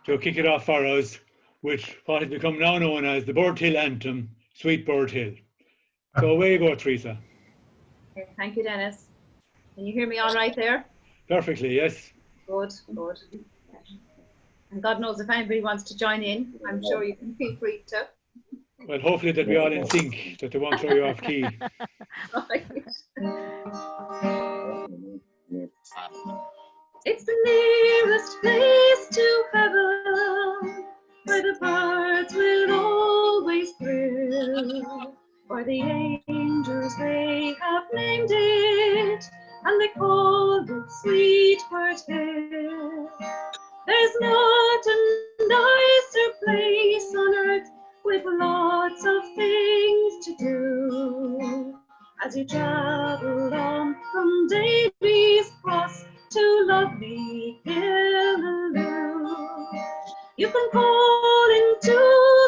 to kick it off for us with what has become now known as the Birdhill anthem, Sweet Birdhill. So away you go, Teresa. Thank you, Dennis. Can you hear me all right there? Perfectly, yes. Good, good. And God knows if anybody wants to join in, I'm sure you can feel free to. Well, hopefully they'll be all in sync, that they won't throw you off key. It's the nearest place to heaven, where the birds will always thrill. For the angels, they have named it, and they call it Sweet Birdhill. There's not a nicer place on earth, with lots of things to do. As you travel on from Davy's Cross to lovely Killaloe, you can call into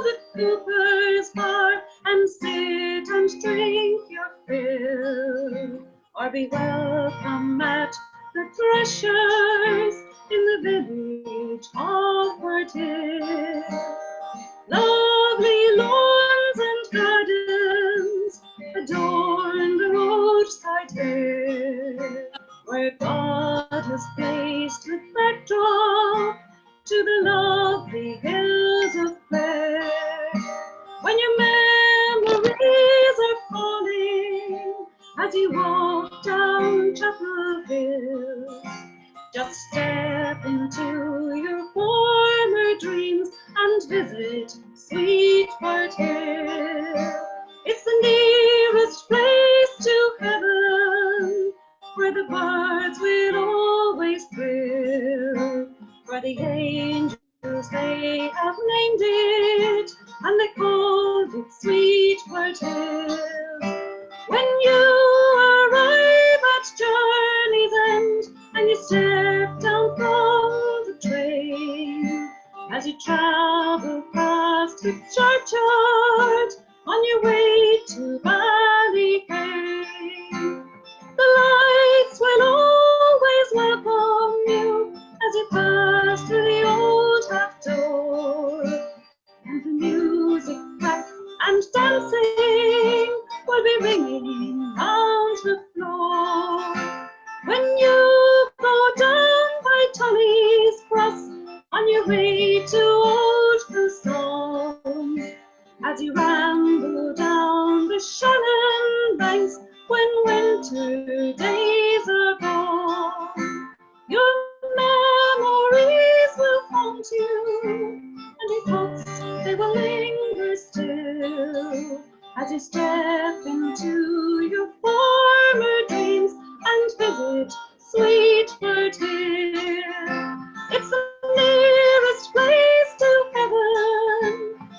the Cooper's Bar and sit and drink your fill, or be welcome at the Threshers in the village of Birdhill. Lovely lawns and gardens adorn the roadside hill, where God has placed the backdrop to the lovely hills of Clare. When your memories are falling as you walk down Chapel Hill, just step into your former dreams and visit Sweet Birdhill. It's the nearest place to heaven, where the birds will always thrill. For the angels, they have named it, and they called it Sweet Birdhill. When you arrive at journey's end, and you step down from the train, as you travel past the churchyard on your way to Ballycane, the lights will always welcome you as you pass through the old half door, and the music, rap and dancing will be ringing round the floor. When you go down by Tommy's Cross on your way to Old Cloustone, as you ramble down the Shannon banks when winter days are gone, your memories will haunt you, and your thoughts, they will linger still, as you step into your former dreams and visit Sweet Birdhill. It's the nearest place to heaven,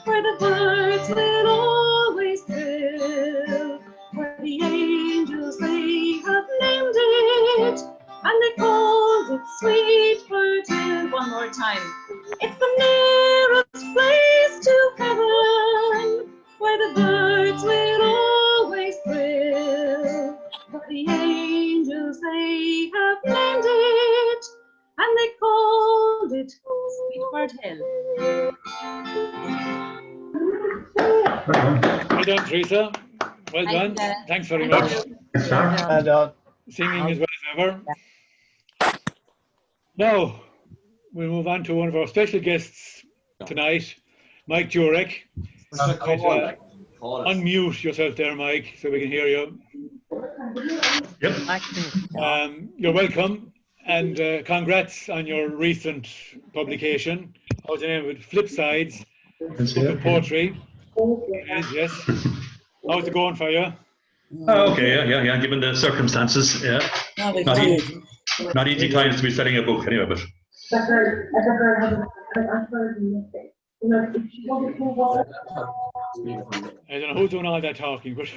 where the birds will always thrill, where the angels, they have named it, and they called it Sweet Birdhill. One more time. It's the nearest place to heaven, where the birds will always thrill, where the angels, they have named it, and they called it Sweet Birdhill. Well done, Teresa. Well done. Thanks very much. Well done. Singing as well as ever. Now, we'll move on to one of our special guests tonight, Mike Jurek. Unmute yourself there, Mike, so we can hear you. Yep. You're welcome, and congrats on your recent publication. How's the name of it? Flip Sides, book of poetry. It is, yes. How's it going for you? Okay, yeah. Given the circumstances, yeah. Not easy times to be selling a book anyway, but. I don't know who's doing all that talking, but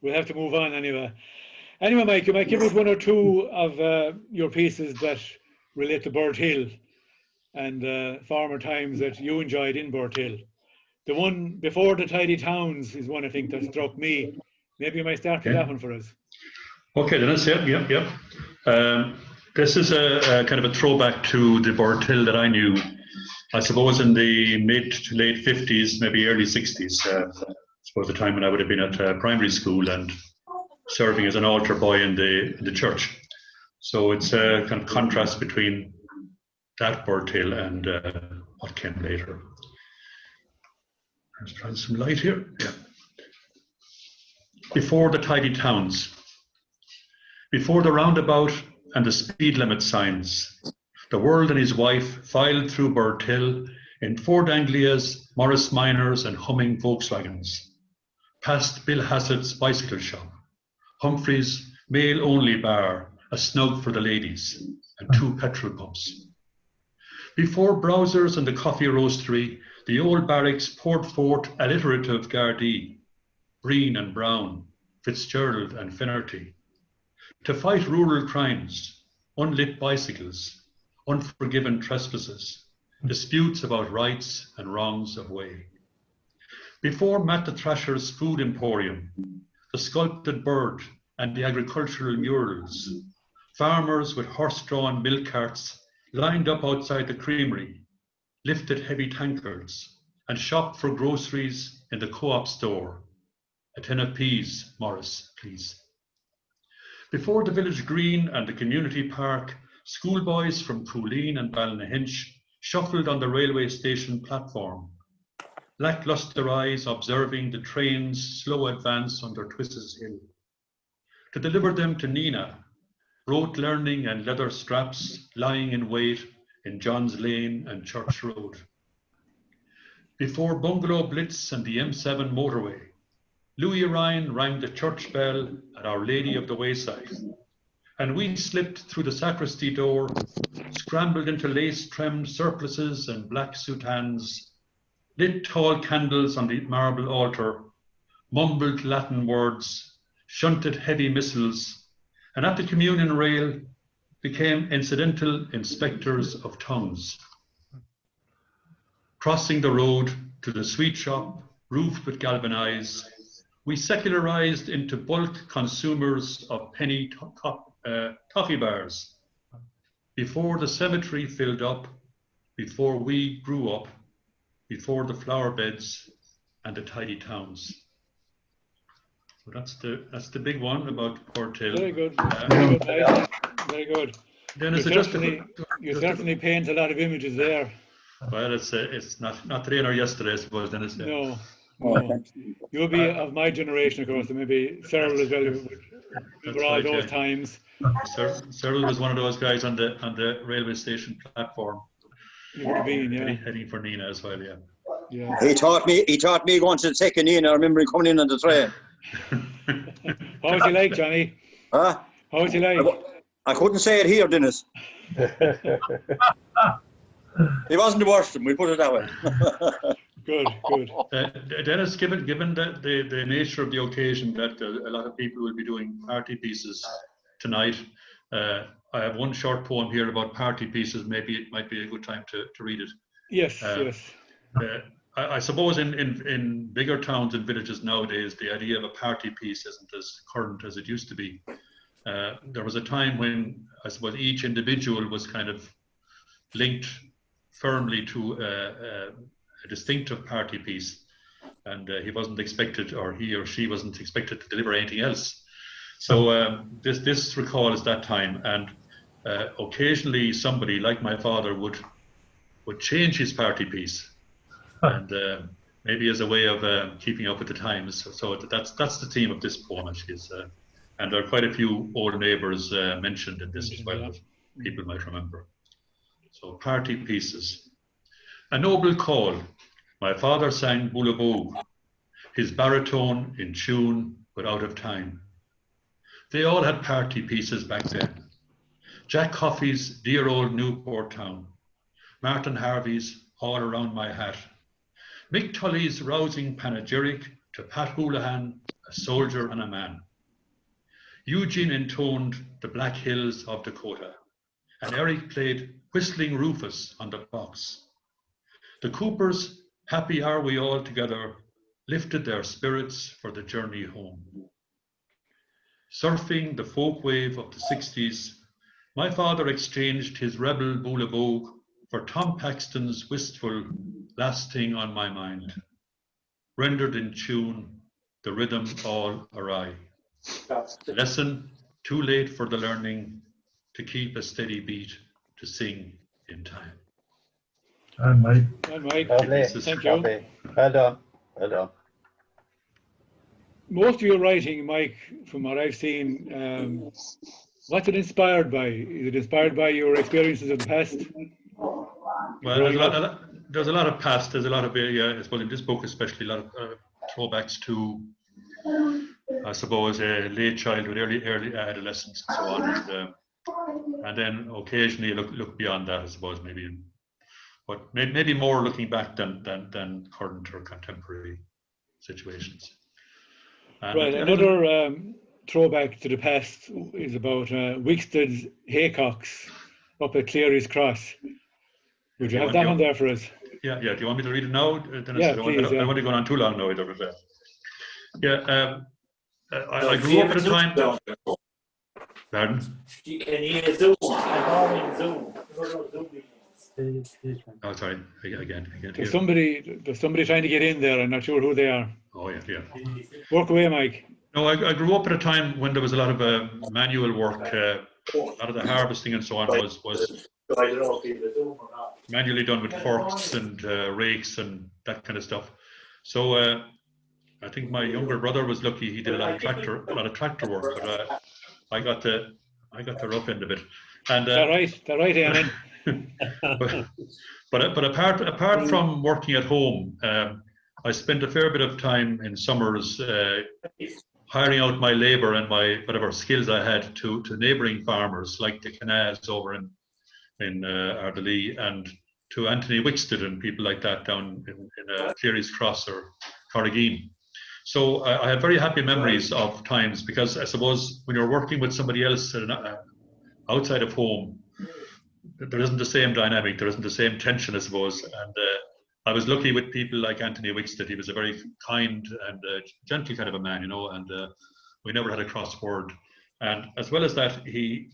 we'll have to move on anyway. Anyway, Mike, you might give us one or two of your pieces that relate to Birdhill and former times that you enjoyed in Birdhill. The one before the Tidy Towns is one I think that struck me. Maybe you might start with that one for us. Okay, Dennis. Yep. This is a kind of a throwback to the Birdhill that I knew, I suppose, in the mid to late 50s, maybe early 60s. I suppose the time when I would have been at primary school and serving as an altar boy in the church. So it's a kind of contrast between that Birdhill and what came later. Let's try some light here. Yeah. Before the tidy towns, before the roundabout and the speed limit signs, the world and his wife filed through Birdhill in Ford Anglias, Morris Minors and humming Volkswagens, past Bill Hassett's bicycle shop, Humphrey's male-only bar, a snug for the ladies, and 2 petrol pumps. Before browsers and the coffee roastery, the old barracks poured forth alliterative Gardaí, Breen and Brown, Fitzgerald and Finnerty, to fight rural crimes, unlit bicycles, unforgiven trespasses, disputes about rights and wrongs of way. Before Matt the Thrasher's food emporium, the sculpted bird and the agricultural murals, farmers with horse-drawn milk carts lined up outside the creamery, lifted heavy tankards, and shopped for groceries in the co-op store. A tin of peas, Morris, please. Before the village green and the community park, schoolboys from Cooleen and Ballynahinch shuffled on the railway station platform, lackluster eyes observing the train's slow advance under Twis's Hill. To deliver them to Nina, rote learning and leather straps lying in wait in John's Lane and Church Road. Before Bungalow Blitz and the M7 motorway, Louis Ryan rang the church bell at Our Lady of the Wayside, and we slipped through the sacristy door, scrambled into lace-trimmed surplices and black soutanes, lit tall candles on the marble altar, mumbled Latin words, shunted heavy missals, and at the communion rail became incidental inspectors of tongues. Crossing the road to the sweet shop, roofed with galvanized, we secularized into bulk consumers of penny toffee bars. Before the cemetery filled up, before we grew up, before the flower beds and the tidy towns. So that's the big one about Birdhill. Very good. Very good, Mike. Very good. Then You certainly paint a lot of images there. Well, it's not today nor yesterday, I suppose. Then it's No. You'll be of my generation, of course, and maybe Cyril as well. For all those times. Cyril was one of those guys on the railway station platform. He would have been, yeah. Heading for Nina as well, yeah. Yeah. He taught me going to the second Nina. I remember him coming in on the train. How was he like, Johnny? Huh? How was he like? I couldn't say it here, Dennis. He wasn't the worst of them, we put it that way. Good. Dennis, given the nature of the occasion that a lot of people will be doing party pieces tonight, I have one short poem here about party pieces. Maybe it might be a good time to read it. Yes, yes. I suppose in bigger towns and villages nowadays, the idea of a party piece isn't as current as it used to be. There was a time when I suppose each individual was kind of linked firmly to a distinctive party piece, and he wasn't expected, or he or she wasn't expected to deliver anything else. So this recalls that time, and occasionally somebody like my father would change his party piece, and maybe as a way of keeping up with the times. So that's the theme of this poem, actually. And there are quite a few old neighbours mentioned in this as well, that people might remember. So party pieces. A noble call. My father sang Boulaboo, his baritone in tune but out of time. They all had party pieces back then. Jack Coffey's Dear Old Newport Town, Martin Harvey's All Around My Hat, Mick Tully's rousing panegyric to Pat Houlihan, A Soldier and a Man. Eugene intoned The Black Hills of Dakota, and Eric played Whistling Rufus on the box. The Coopers, Happy Are We All Together, lifted their spirits for the journey home. Surfing the folk wave of the 60s, My father exchanged his rebel boulabogue for Tom Paxton's wistful last thing on my mind, rendered in tune, the rhythm all awry. Lesson too late for the learning, to keep a steady beat, to sing in time. And Mike. And Mike, Lovely. thank you. Lovely. Well done. Well done. Most of your writing, Mike, from what I've seen, what's it inspired by? Is it inspired by your experiences of the past? Well, there's a lot of past. There's a lot of, I suppose in this book especially, a lot of throwbacks to, I suppose, late childhood, early adolescence, and so on. And then occasionally look beyond that, I suppose, maybe. But maybe more looking back than current or contemporary situations. And Right. Another throwback to the past is about Wixted's haycocks up at Cleary's Cross. Would you have that one there for us? Yeah. Do you want me to read it now? Yeah, please. I don't want to go on too long now either. But, I grew up at a time. Pardon? Can you Zoom? I'm all in Zoom. Oh, sorry. Again. There's somebody trying to get in there. I'm not sure who they are. Oh, yeah. Work away, Mike. No, I grew up at a time when there was a lot of manual work. A lot of the harvesting and so on was manually done with forks and rakes and that kind of stuff. So I think my younger brother was lucky; he did a lot of tractor work, but I got the rough end of it. And That right, Eamon. but apart from working at home, I spent a fair bit of time in summers hiring out my labour and my whatever skills I had to neighbouring farmers like the Canals over in Ardely, and to Anthony Wixted and people like that down in Cleary's Cross or Corrigan. So I have very happy memories of times, because I suppose when you're working with somebody else outside of home, there isn't the same dynamic, there isn't the same tension, I suppose. And I was lucky with people like Anthony Wixted. He was a very kind and gentle kind of a man, and we never had a cross word. And as well as that, he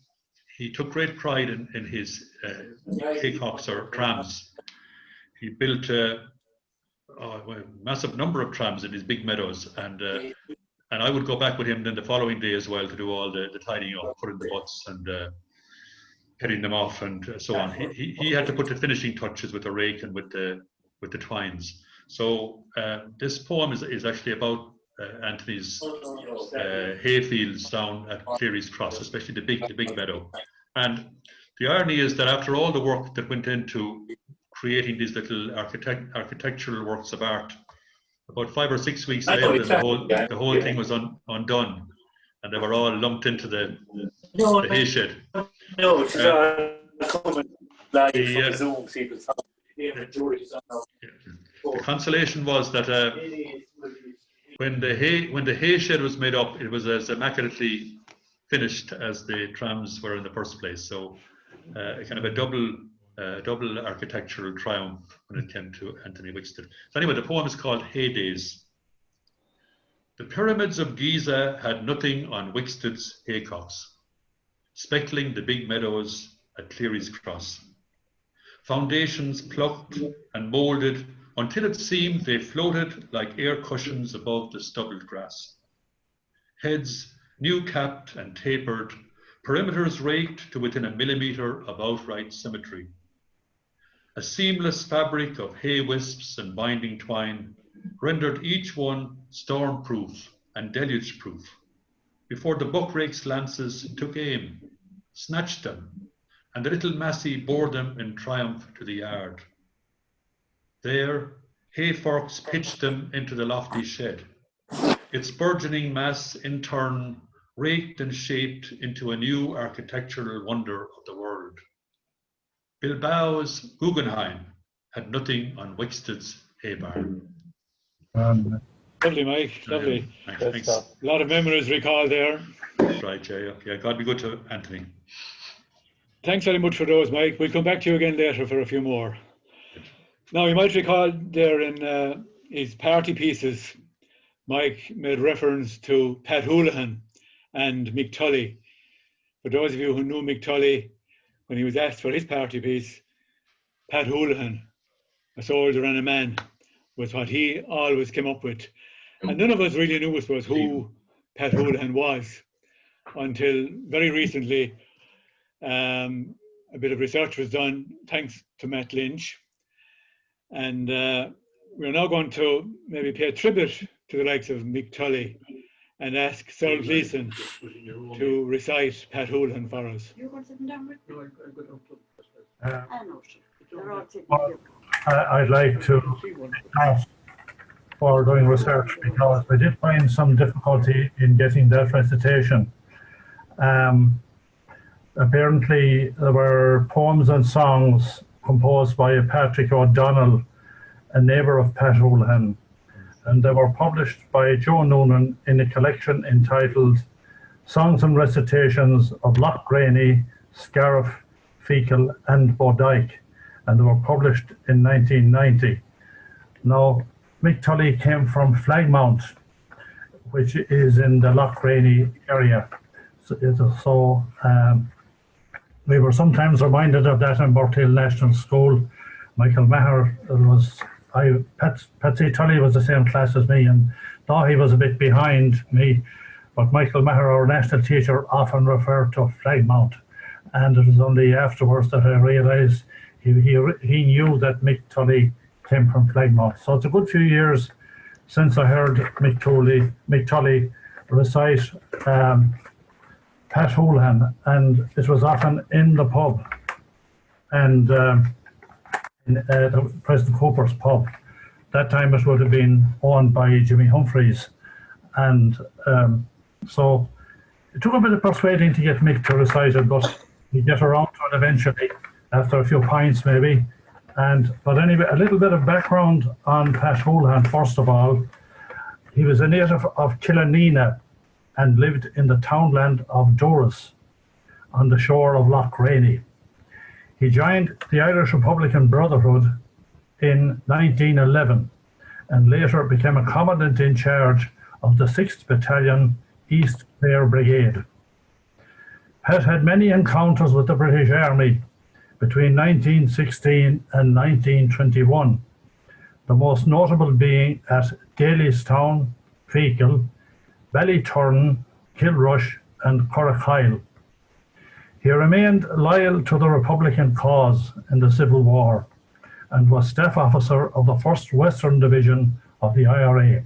took great pride in his haycocks or trams. He built a massive number of trams in his big meadows, and I would go back with him then the following day as well to do all the tidying up, putting the butts and heading them off and so on. He had to put the finishing touches with the rake and with the twines. So this poem is actually about Anthony's hay fields down at Cleary's Cross, especially the big meadow. And the irony is that after all the work that went into creating these little architectural works of art, about 5 or 6 weeks later, the whole thing was undone, and they were all lumped into the hay shed. No, it's coming live from Zoom. The consolation was that when the hay shed was made up, it was as immaculately finished as the trams were in the first place. So kind of a double architectural triumph when it came to Anthony Wixted. So anyway, the poem is called Hay Days. The pyramids of Giza had nothing on Wixted's haycocks, speckling the big meadows at Cleary's Cross. Foundations plucked and moulded until it seemed they floated like air cushions above the stubbled grass. Heads new capped and tapered, perimeters raked to within a millimetre of outright symmetry. A seamless fabric of hay wisps and binding twine rendered each one storm-proof and deluge-proof before the buckrake's lances took aim, snatched them, and the little Massey bore them in triumph to the yard. There, hay forks pitched them into the lofty shed, its burgeoning mass in turn raked and shaped into a new architectural wonder of the world. Bilbao's Guggenheim had nothing on Wixted's hay barn. Lovely, Mike. Lovely. Thanks. A lot of memories recalled there. Right, yeah. God be good to Anthony. Thanks very much for those, Mike. We'll come back to you again later for a few more. Now, you might recall there in his party pieces, Mike made reference to Pat Houlihan and Mick Tully. For those of you who knew Mick Tully, when he was asked for his party piece, Pat Houlihan, a soldier and a man, was what he always came up with. And none of us really knew, I suppose, who Pat Houlihan was until very recently. A bit of research was done thanks to Matt Lynch. And we're now going to maybe pay a tribute to the likes of Mick Tully and ask Cyril Gleeson to recite Pat Houlihan for us. I'd like to ask for doing research because I did find some difficulty in getting that recitation. Apparently there were poems and songs composed by Patrick O'Donnell, a neighbour of Pat Houlihan, and they were published by Joe Noonan in a collection entitled Songs and Recitations of Loch Graney, Scariff, Fecal and Bodyke, and they were published in 1990. Now, Mick Tully came from Flagmount, which is in the Loch Graney area. So we were sometimes reminded of that in Birdhill National School. Michael Maher Patsy Tully was the same class as me and thought he was a bit behind me, but Michael Maher, our national teacher, often referred to Flagmount, and it was only afterwards that I realised he knew that Mick Tully came from Flagmount. So it's a good few years since I heard Mick Tully recite Pat Houlihan, and it was often in the pub, and in the President Cooper's pub. That time it would have been owned by Jimmy Humphreys, and so it took a bit of persuading to get Mick to recite it, but we get around to it eventually, after a few pints maybe. But anyway, a little bit of background on Pat Houlihan. First of all, he was a native of Killanena and lived in the townland of Doris on the shore of Loch Graney. He joined the Irish Republican Brotherhood in 1911 and later became a commandant in charge of the 6th Battalion East Clare Brigade. Pat had many encounters with the British Army between 1916 and 1921, the most notable being at Dalystown, Fecal, Ballyturn, Kilrush and Corrackyle. He remained loyal to the Republican cause in the Civil War and was staff officer of the 1st Western Division of the IRA.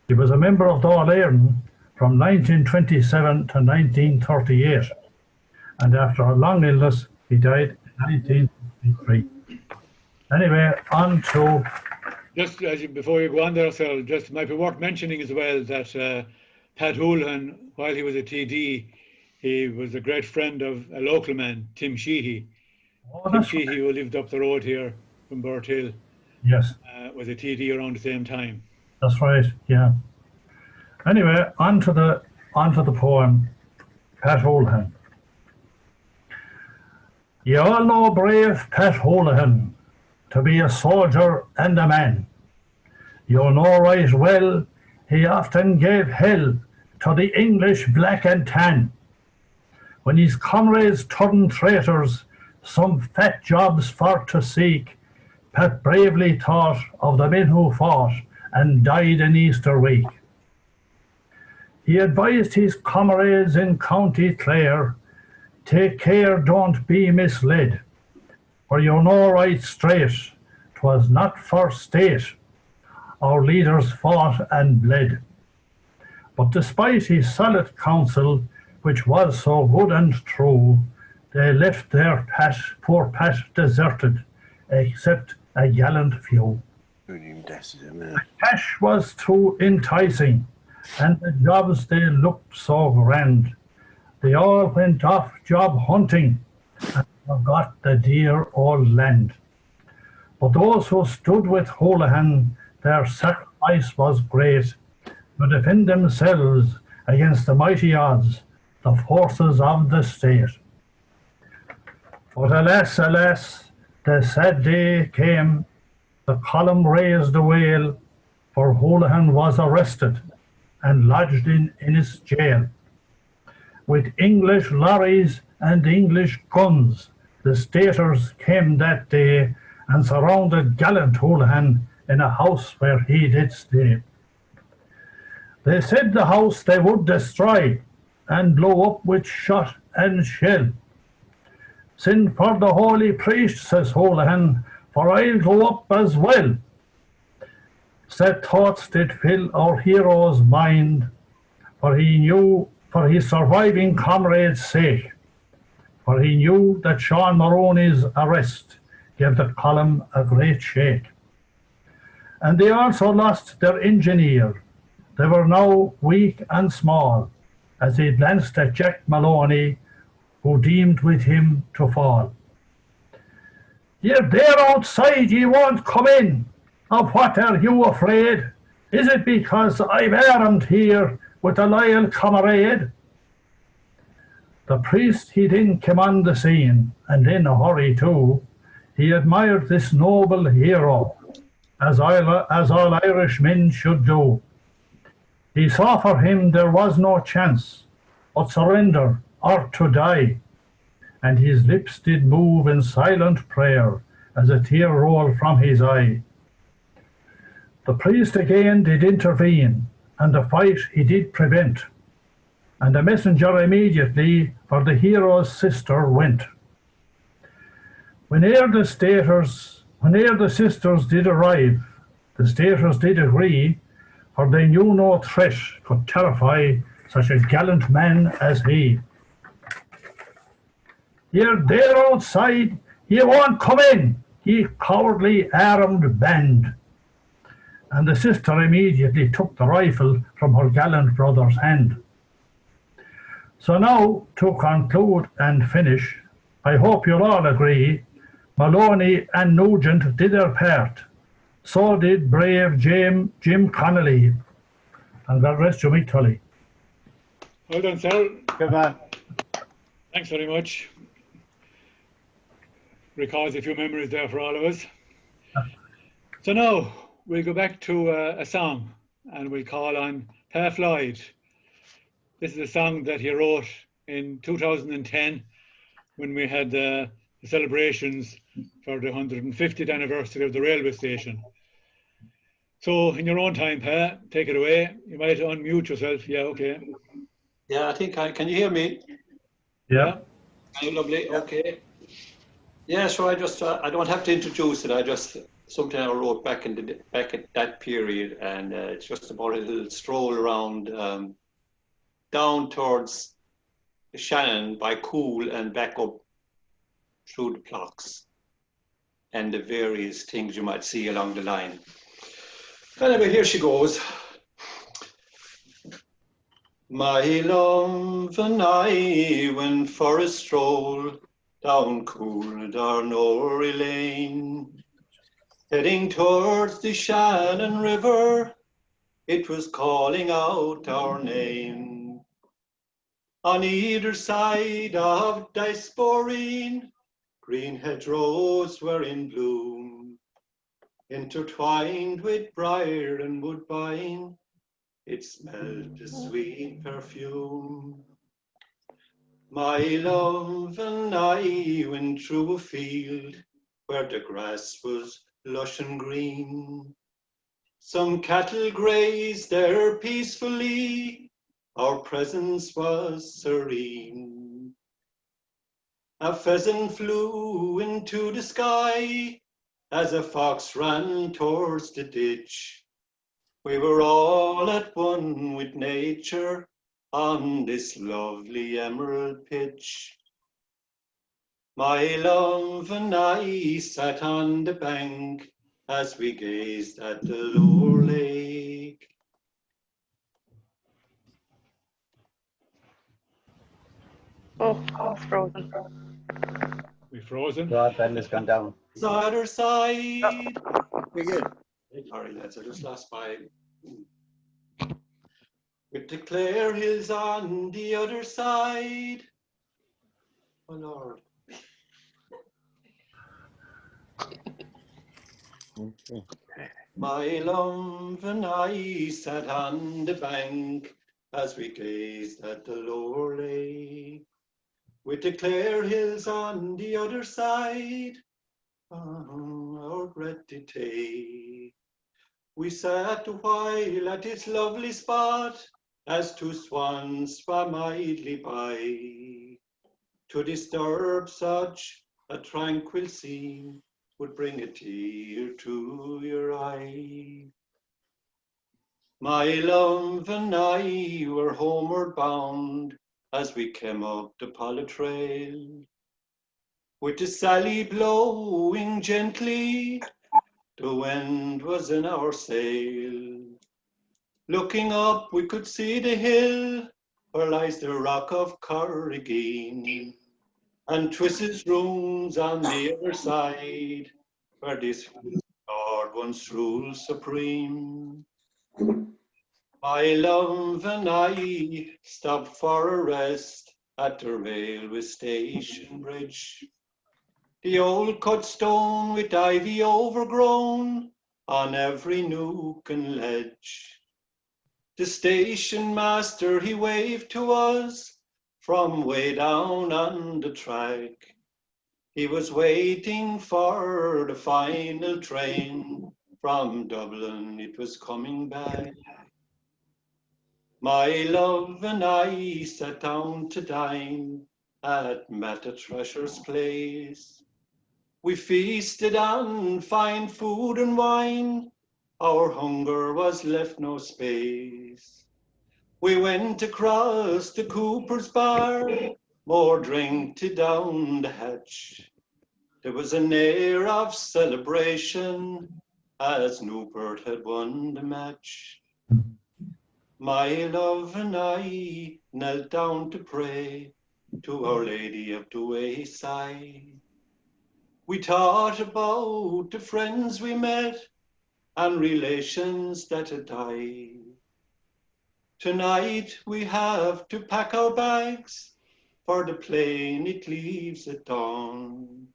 He was a member of Dáil Éireann from 1927 to 1938, and after a long illness, he died in 1953. Anyway, on to... Just before you go on there, Cyril, just might be worth mentioning as well that Pat Houlihan, while he was a TD, he was a great friend of a local man, Tim Sheehy. Tim Sheehy, who lived up the road here from Birdhill, yes, was a TD around the same time. That's right, yeah. Anyway, on to the poem, Pat Houlihan. You all know brave Pat Houlihan to be a soldier and a man. You know right well he often gave hell to the English black and tan. When his comrades turned traitors, some fat jobs for to seek, Pat bravely thought of the men who fought and died in Easter week. He advised his comrades in County Clare, take care, don't be misled, for you know right straight, 'twas not for state our leaders fought and bled. But despite his solid counsel, which was so good and true, they left their poor Pat deserted, except a gallant few. The cash was too enticing, and the jobs they looked so grand. They all went off job hunting and forgot the dear old land. But those who stood with Houlihan, their sacrifice was great to defend themselves against the mighty odds, the forces of the state. But alas, alas, the sad day came, the column raised a wail, for Houlihan was arrested and lodged in his jail. with English lorries and English guns. The staters came that day and surrounded gallant Houlihan in a house where he did stay. They said the house they would destroy and blow up with shot and shell. Send for the holy priest, says Houlihan, for I'll go up as well. Sad thoughts did fill our hero's mind, for he knew, for his surviving comrades' sake, for he knew that Sean Maroney's arrest gave the column a great shake. And they also lost their engineer. They were now weak and small, as he glanced at Jack Maloney, who deemed with him to fall. You're there outside, ye won't come in. Of what are you afraid? Is it because I'm armed here with a loyal comrade? The priest he then came on the scene, and in a hurry too. He admired this noble hero, as all Irishmen should do. He saw for him there was no chance, but surrender or to die. And his lips did move in silent prayer, as a tear rolled from his eye. The priest again did intervene, and the fight he did prevent. And a messenger immediately for the hero's sister went. Whene'er the sisters did arrive, the staters did agree, for they knew no threat could terrify such a gallant man as he. You're there outside, ye won't come in, ye cowardly armed band. And the sister immediately took the rifle from her gallant brother's hand. So now, to conclude and finish, I hope you'll all agree, Maloney and Nugent did their part. So did brave Jim Connolly. And God rest you, Mick Tully. Well done, sir. Good man. Thanks very much. Recalls a few memories there for all of us. So now we'll go back to a song, and we'll call on Per Floyd. This is a song that he wrote in 2010 when we had the celebrations for the 150th anniversary of the railway station. So in your own time, Per, take it away. You might unmute yourself. Yeah, okay. Yeah, I think can you hear me? Yeah. Lovely. Okay. Yeah, so I just I don't have to introduce it. I just something I wrote back at that period, and it's just about a little stroll around down towards Shannon by Cool and back up through the clocks and the various things you might see along the line. Anyway, here she goes. My love and I went for a stroll down Cool Darnory Lane, heading towards the Shannon River. It was calling out our name. On either side of Disporine, green hedgerows were in bloom, intertwined with briar and woodbine. It smelled a sweet perfume. My love and I went through a field where the grass was lush and green. Some cattle grazed there peacefully. Our presence was serene. A pheasant flew into the sky as a fox ran towards the ditch. We were all at one with nature on this lovely emerald pitch. My love and I sat on the bank as we gazed at the lower lake. Oh, it's frozen. We frozen. Broadband has gone down. Other side. Very good. Sorry, lads, I just lost my. With the Clare Hills on the other side. Oh Lord. Okay. My love and I sat on the bank as we gazed at the lower lake, with the clear hills on the other side, our breath to take. We sat a while at this lovely spot, as two swans swam idly by. To disturb such a tranquil scene would bring a tear to your eye. My love and I were homeward bound as we came up the Pala Trail, with the Sally blowing gently, the wind was in our sail. Looking up, we could see the hill where lies the rock of Corrigan, and Twiss's ruins on the other side, where this Lord once ruled supreme. My love and I stopped for a rest at the railway station bridge. The old cut stone with ivy overgrown on every nook and ledge. The station master, he waved to us from way down on the track. He was waiting for the final train from Dublin, it was coming back. My love and I sat down to dine at Mata Thrasher's place. We feasted on fine food and wine, our hunger was left no space. We went across the Cooper's bar, more drink to down the hatch. There was an air of celebration as Newport had won the match. My love and I knelt down to pray to Our Lady of the Wayside. We thought about the friends we met and relations that had died. Tonight we have to pack our bags for the plane, it leaves at dawn.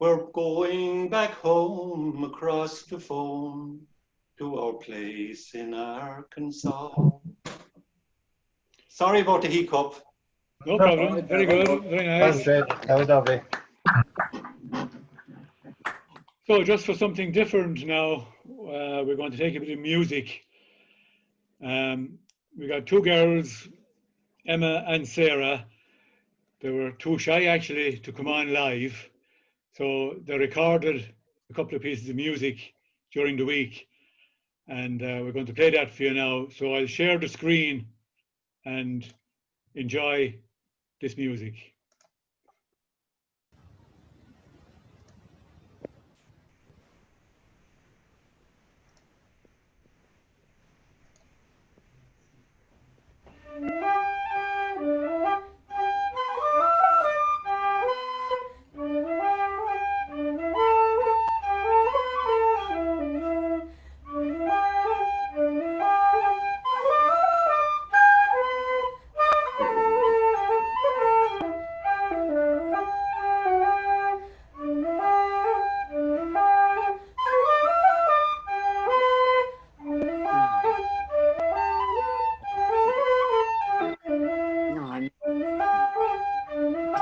We're going back home across the foam to our place in Arkansas. Sorry about the hiccup. No problem. Very good. Very That was nice. great. That was lovely. So just for something different now, we're going to take a bit of music. We got two girls, Emma and Sarah. They were too shy actually to come on live. So they recorded a couple of pieces of music during the week. And we're going to play that for you now. So I'll share the screen and enjoy this music.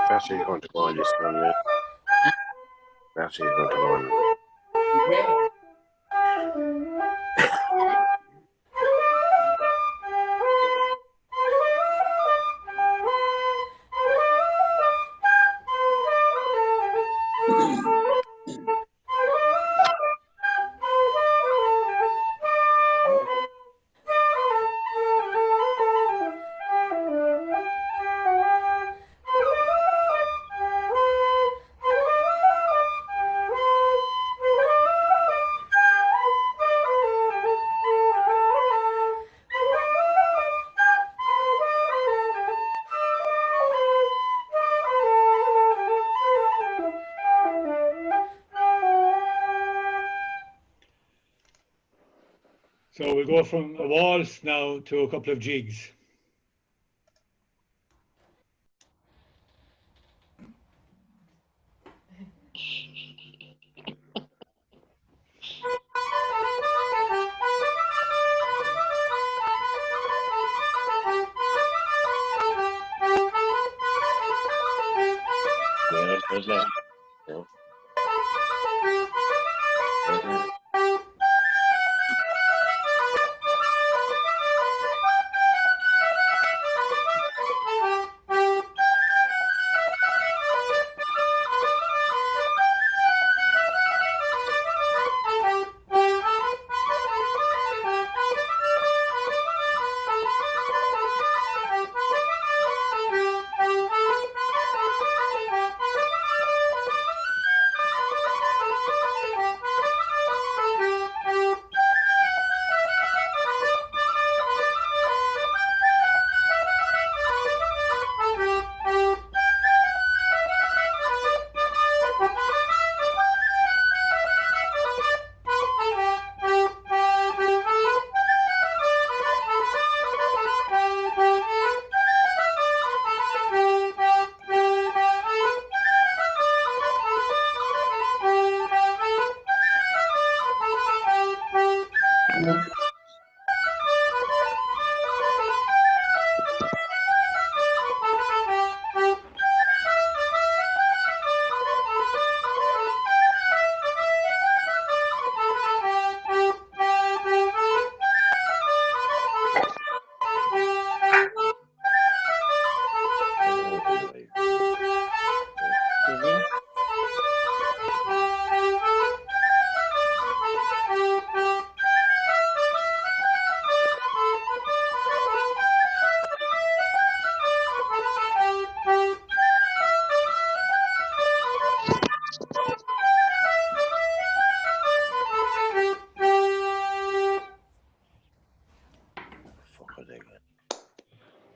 Battery's going to go on this one, mate. Battery's going to go on. So we'll go from a waltz now to a couple of jigs.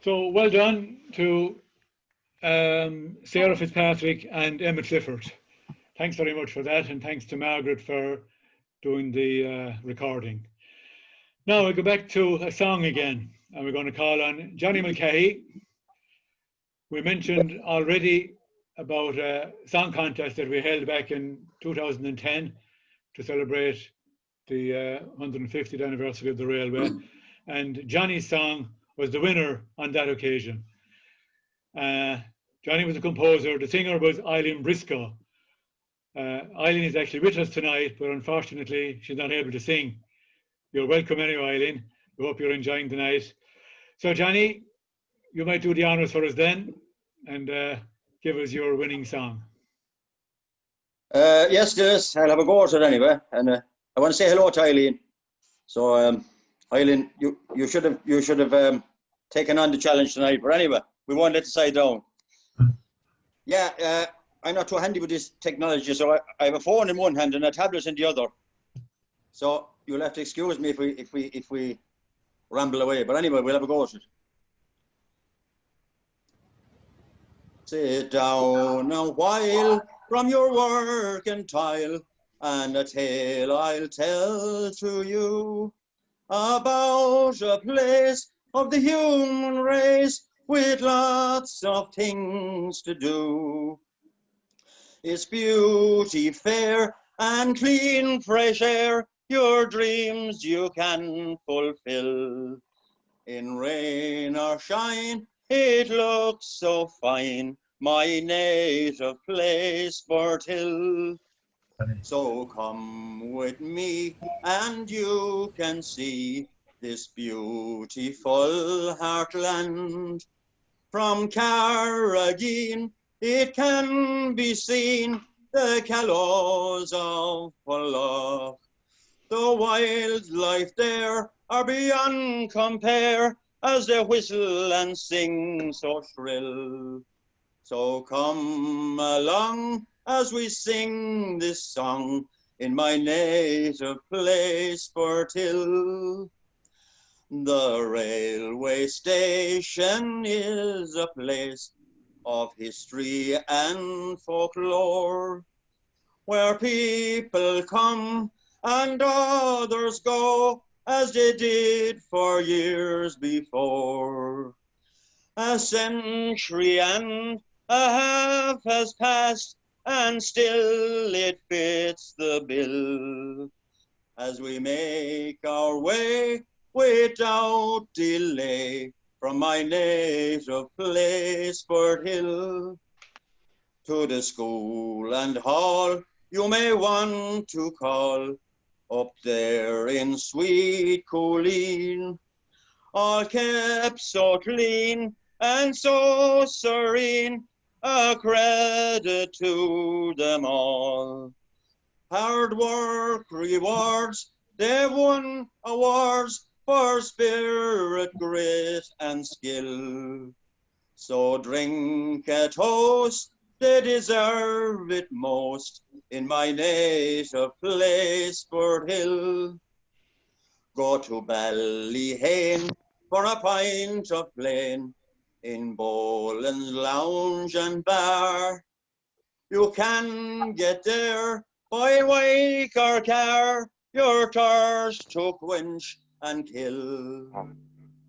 So well done to Sarah Fitzpatrick and Emma Clifford. Thanks very much for that, and thanks to Margaret for doing the recording. Now we go back to a song again, and we're going to call on Johnny Mulcahy. We mentioned already about a song contest that we held back in 2010 to celebrate the 150th anniversary of the railway, and Johnny's song was the winner on that occasion. Johnny was a composer. The singer was Eileen Briscoe. Eileen is actually with us tonight, but unfortunately she's not able to sing. You're welcome anyway, Eileen. We hope you're enjoying the night. So Johnny, you might do the honours for us then and give us your winning song. Yes, I'll have a go at it anyway. And I want to say hello to Eileen. So Eileen, you should have taken on the challenge tonight. But anyway, we won't let the side down. Yeah, I'm not too handy with this technology, so I have a phone in one hand and a tablet in the other. So you'll have to excuse me if we ramble away. But anyway, we'll have a go at it. Sit down a while from your work and toil, and a tale I'll tell to you about a place of the human race with lots of things to do. It's beauty fair and clean fresh air, your dreams you can fulfill. In rain or shine, it looks so fine, my native place, Birdhill. So come with me and you can see this beautiful heartland. From Carrageen it can be seen, the Callows of Pollock. The wildlife there are beyond compare, as they whistle and sing so shrill. So come along as we sing this song in my native place, Birdhill. The railway station is a place of history and folklore, where people come and others go, as they did for years before. A century and a half has passed, and still it fits the bill, as we make our way without delay from my native place, Birdhill. To the school and hall you may want to call, up there in sweet Colleen, all kept so clean and so serene, a credit to them all. Hard work rewards, they've won awards for spirit, grit and skill. So drink a toast, they deserve it most, in my native place, Birdhill. Go to Ballyhane for a pint of plain, in Boland's lounge and bar. You can get there by wake or car, your thirst to quench and kill.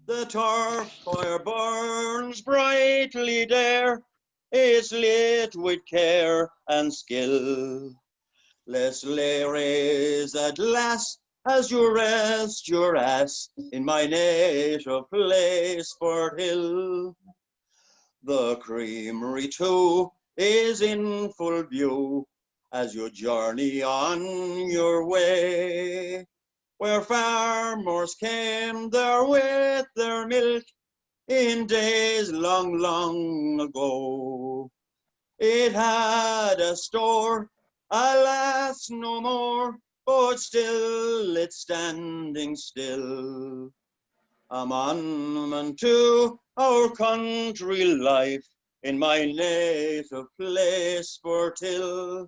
The turf fire burns brightly there, it's lit with care and skill. Let's lay raise at last as you rest your ass in my native place, Birdhill. The creamery too is in full view as you journey on your way, where farmers came there with their milk in days long, long ago. It had a store, alas, no more, but still it's standing still. A monument to our country life in my native place, Birdhill.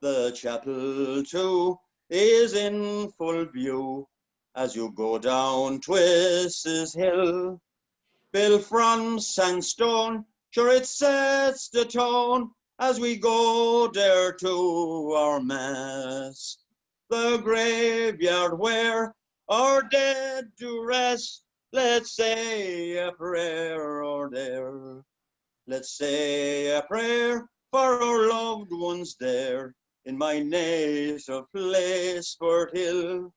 The chapel too is in full view as you go down Twist's Hill. Built from sandstone, sure it sets the tone as we go there to our mass. The graveyard where our dead do rest, let's say a prayer or there. Let's say a prayer for our loved ones there in my native place, Birdhill.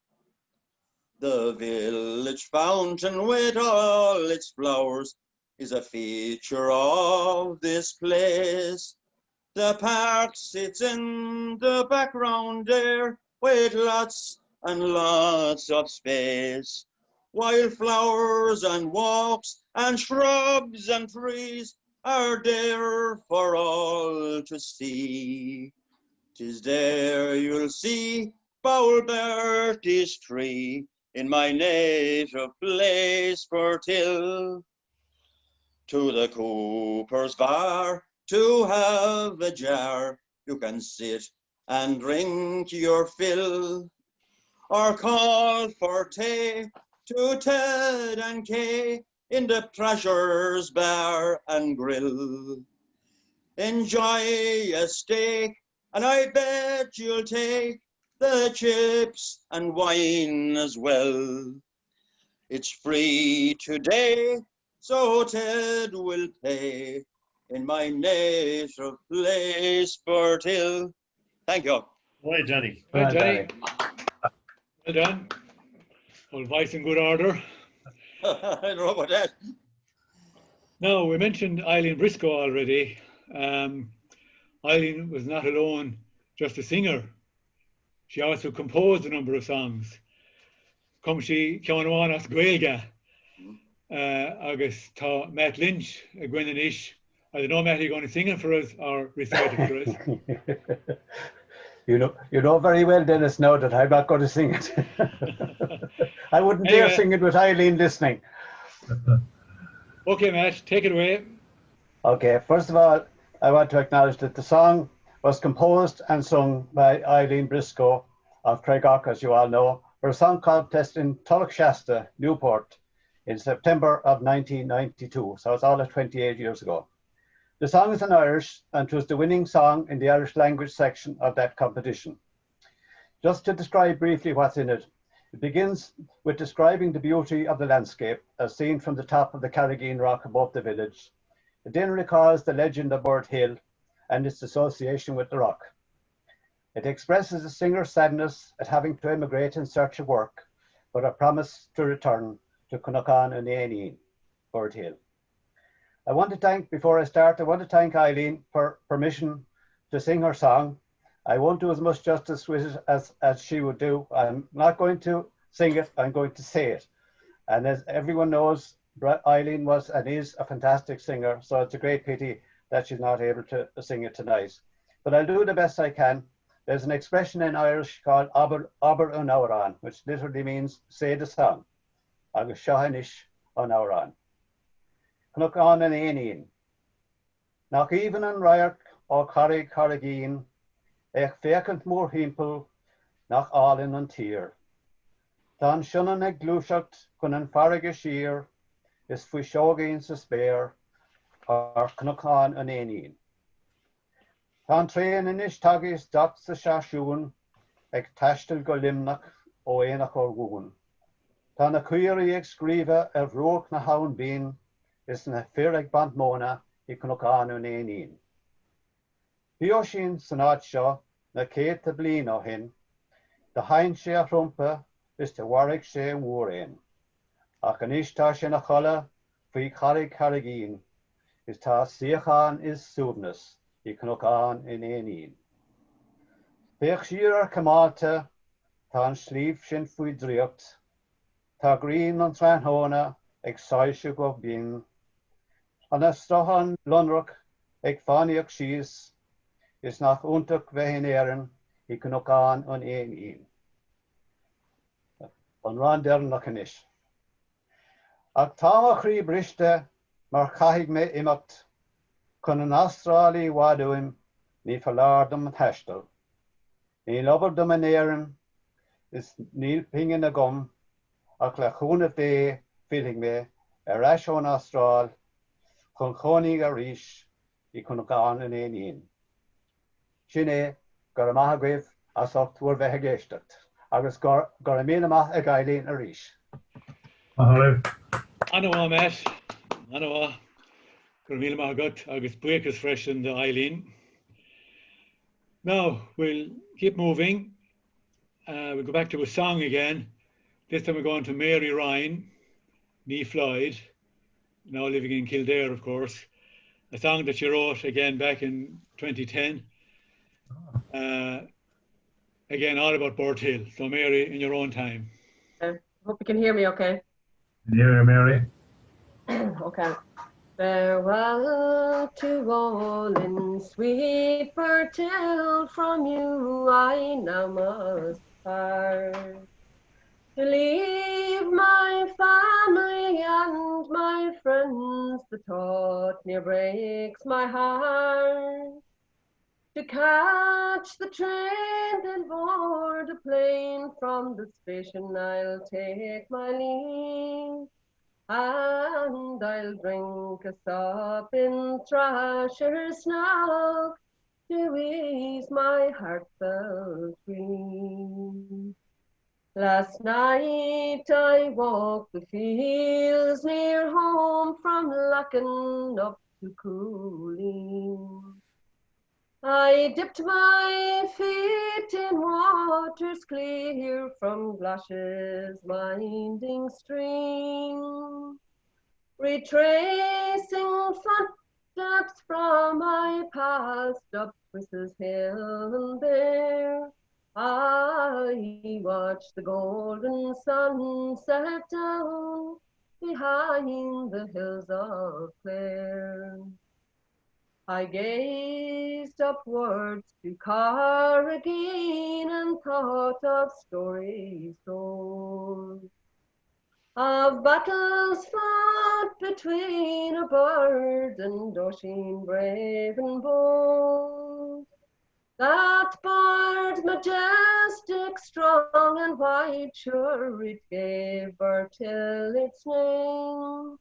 The village fountain with all its flowers is a feature of this place. The park sits in the background there with lots and lots of space. Wildflowers and walks and shrubs and trees are there for all to see. 'Tis there you'll see Foul Bertie's tree in my native place, Birdhill. To the Cooper's bar to have a jar, you can sit and drink your fill, or call for tea to Ted and Kay in the Thrasher's bar and grill. Enjoy a steak, and I bet you'll take the chips and wine as well. It's free today, so Ted will pay in my native place, Birdhill. Thank you. Well, Johnny. Well, Johnny. Well done. All voice in good order. I don't know about that. Now, we mentioned Eileen Briscoe already. Eileen was not alone just a singer. She also composed a number of songs. Come she ceann as Gaeilge, agus tá Matt Lynch a gwenan ish. I don't know, Matt, are you going to sing it for us or recite it for us? You know very well, Dennis, now that I'm not going to sing it. I wouldn't dare sing it with Eileen listening. Okay, Matt, take it away. Okay, first of all, I want to acknowledge that the song was composed and sung by Eileen Briscoe of Craigoch, as you all know, for a song contest in Tulloch Shasta, Newport, in September of 1992. So it's all of 28 years ago. The song is in Irish, and it was the winning song in the Irish language section of that competition. Just to describe briefly what's in it, it begins with describing the beauty of the landscape as seen from the top of the Carrigeen Rock above the village. It then recalls the legend of Birdhill and its association with the rock. It expresses the singer's sadness at having to emigrate in search of work, but a promise to return to Cunachan and Éaneen, Birdhill. Before I start, I want to thank Eileen for permission to sing her song. I won't do as much justice with it as she would do. I'm not going to sing it, I'm going to say it. And as everyone knows, Eileen was and is a fantastic singer, so it's a great pity that she's not able to sing it tonight. But I'll do the best I can. There's an expression in Irish called Aber an Auran, which literally means say the song. Agus Shahanish an Auran. Cnocán an Éaneen. Nach even an Raiarc ó Carrigeen, fécant mór himple nach Alin an Tír. Tá an Shannon ag glúiseacht chun an farige sír, is fui seogéin sa spéir, ar Cnocán an Éaneen. Tá an tréan inis tagis dat sa seasiún, ag taistil go limnach ó éanach o'r gún. Tá na cuirí ag scríbe ruach na haun bín, is na fear ag bant móna I Cnocán an Éaneen. Bhí ó sin san áit seo na céad a blin ó hin, The hain sé a rumpa is de warrig sé wórain. Ach an istá sin a chola fí charig carigín is tá siachan is súbnas I cnocán in éín. Bech siar ar camáta tá an slíb sin faoi dríocht, tá grín an tranhóna ag sáise go bín, an astrahan lonrach ag fáníoch síos is nach úntaach bheithin éireann I cnocán an éín. An ran dearn nach inis. Ach tá a chrí briste mar chaithigh mé imacht chun an Austrálí wadúim ní fallardum an theistal. Ní lobar dum an éireann is níl pingin a gom ach le chúna fé filig mé ar eis ón Austrál chun chonig a ríis I cnocán an éín. Sin é gur a maith agaibh as ochtúair bheith géistecht, agus gur a míle maith ag Eileen a ríis. Anna Matt, Anna Gurmila Mahagut, agus breakers fresh in the Eileen. Now we'll keep moving. We'll go back to a song again. This time we're going to Mary Ryan, Nee Floyd, now living in Kildare, of course. A song that she wrote again back in 2010. Again, all about Birdhill. So Mary, in your own time. Hope you can hear me okay. Yeah, Mary. Okay. Farewell to all in sweet Birdhill, from you I now must part. To leave my family and my friends, the thought near breaks my heart. To catch the train, then board a plane, from the station I'll take my leave. And I'll drink a sup in Thrasher's Knock to ease my heartfelt grief. Last night I walked the fields near home, from Lacken up to Cooling. I dipped my feet in waters clear, from Glash's winding stream, retracing footsteps from my past up Chris's Hill, and there I watched the golden sun set down behind the hills of Clare. I gazed upwards to Carrageen and thought of stories told, of battles fought between a bird and Oisin brave and bold. That bird, majestic, strong and white, sure it gave Birdhill its name,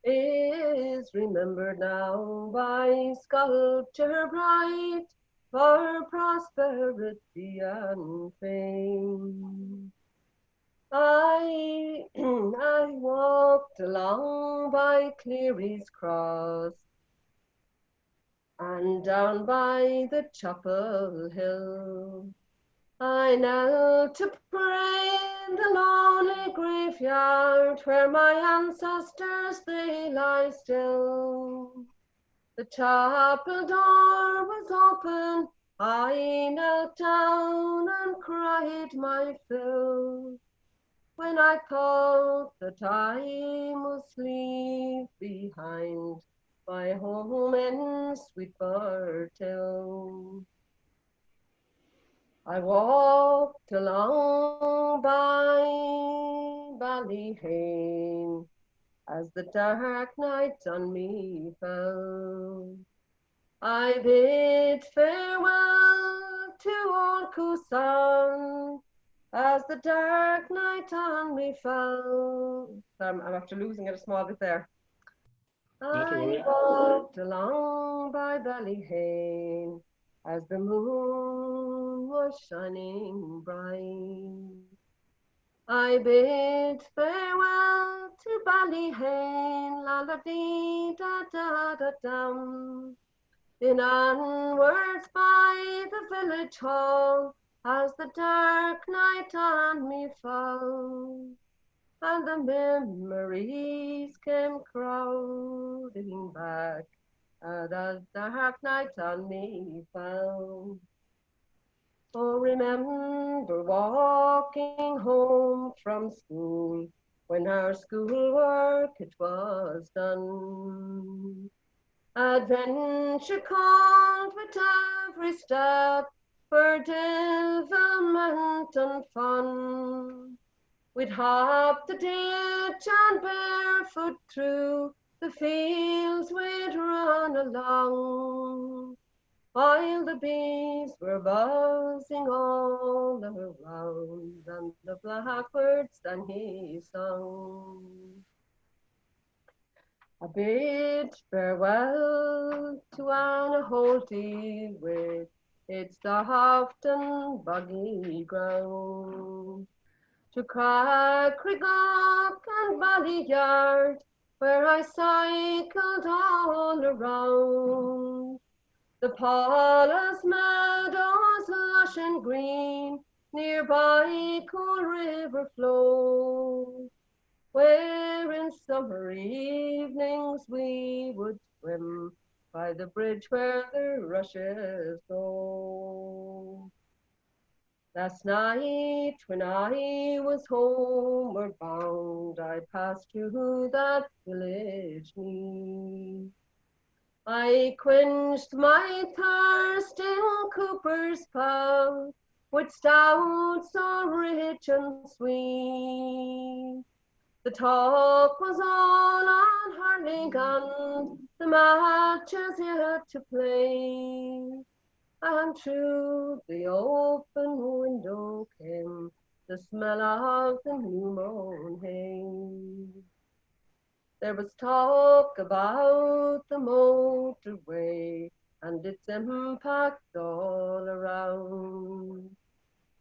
is remembered now by sculpture bright for prosperity and fame. I walked along by Cleary's Cross and down by the chapel hill. I knelt to pray in the lonely graveyard where my ancestors they lie still. The chapel door was open, I knelt down and cried my fill, when I thought that I must leave behind my home in sweet Birdhill. I walked along by Ballyhane as the dark night on me fell. I bid farewell to old Coosan as the dark night on me fell. I'm after losing it a small bit there. I walked along by Ballyhane as the moon was shining bright. I bid farewell to Ballyhane, la la dee da da da dum. Then onwards by the village hall, as the dark night on me fell, and the memories came crowding back, as the dark night on me fell. Oh, remember walking home from school, when our schoolwork it was done. Adventure called with every step, for devilment and fun. We'd hop the ditch and barefoot through the fields we'd run along, while the bees were buzzing all around, and the blackbird sang his song. I bid farewell to Anna Holty with its soft and boggy ground, to Craigock and Ballyyard, where I cycled all around. The Paula's meadows lush and green, nearby cool river flow, where in summer evenings we would swim by the bridge where the rushes go. Last night when I was homeward bound, I passed through that village neat. I quenched my thirst in Cooper's Pound with stout so rich and sweet. The talk was all on hurling and the matches yet to play, and through the open window came the smell of the new mown hay. There was talk about the motorway and its impact all around.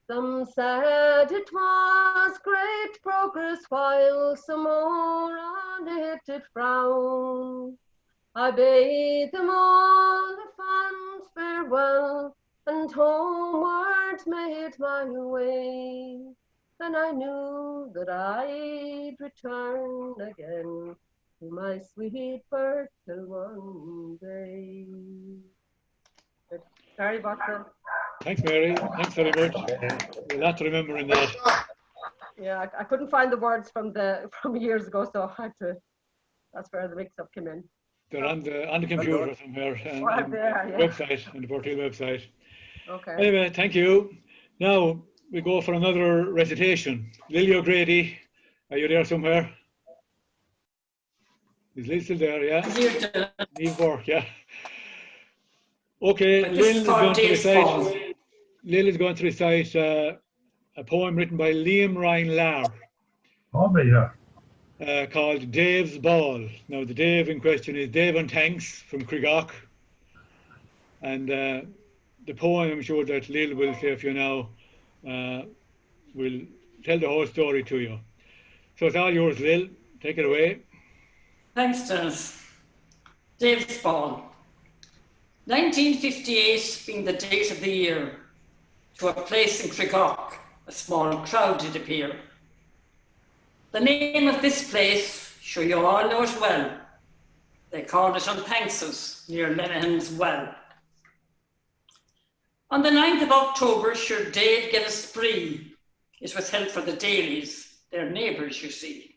Some said it was great progress, while some more on it did frown. I bade them all a fond farewell, and homeward made my way. And I knew that I'd return again to my sweet Birdhill one day. Sorry about that. Thanks, Mary. Thanks very much. A lot to remember in that. Yeah, I couldn't find the words from years ago, so I had to. That's where the mix-up came in. They're on the computer somewhere, on there, the website, on the Birdhill website. Okay. Anyway, thank you. Now we go for another recitation. Lily O'Grady, are you there somewhere? Is Lily still there? Yeah. Leave work, yeah. Okay, Lil is going to recite a poem written by Liam Ryan Larr. Oh, yeah. Called Dave's Ball. Now the Dave in question is Dave and Tanks from Craigock. And the poem, I'm sure that Lil will say for you now, will tell the whole story to you. So it's all yours, Lil. Take it away. Thanks, Dennis. Dave's Ball. 1958 being the date of the year, to a place in Craigock, a small crowd did appear. The name of this place, sure you all know it well. They called it on Panks's, near Lenehan's Well. On the 9th of October, sure Dave gave a spree. It was held for the Dailies, their neighbours, you see.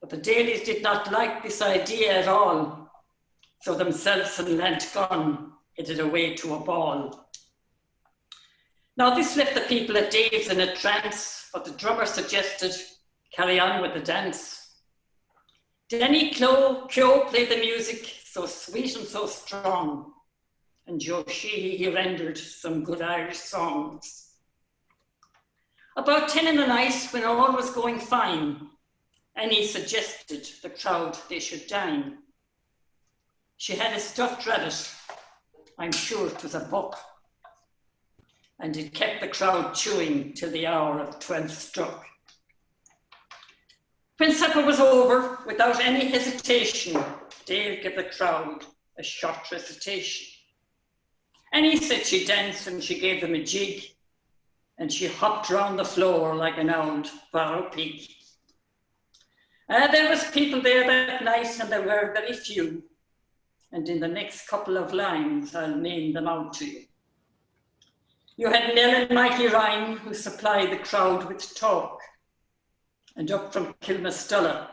But the Dailies did not like this idea at all, so themselves and lent gun headed away to a ball. Now this left the people at Dave's in a trance, but the drummer suggested carry on with the dance. Denny Clo played the music so sweet and so strong, and Joe Sheehy, he rendered some good Irish songs. About 10 in the night, when all was going fine, Annie suggested the crowd they should dine. She had a stuffed rabbit, I'm sure it was a buck, and it kept the crowd chewing till the hour of 12 struck. When supper was over, without any hesitation, Dave gave the crowd a short recitation. Annie said she'd dance and she gave them a jig, and she hopped round the floor like an old barrow pig. There was people there that night, and there were very few. And in the next couple of lines, I'll name them out to you. You had Nell and Mikey Ryan, who supplied the crowd with talk. And up from Kilmastolla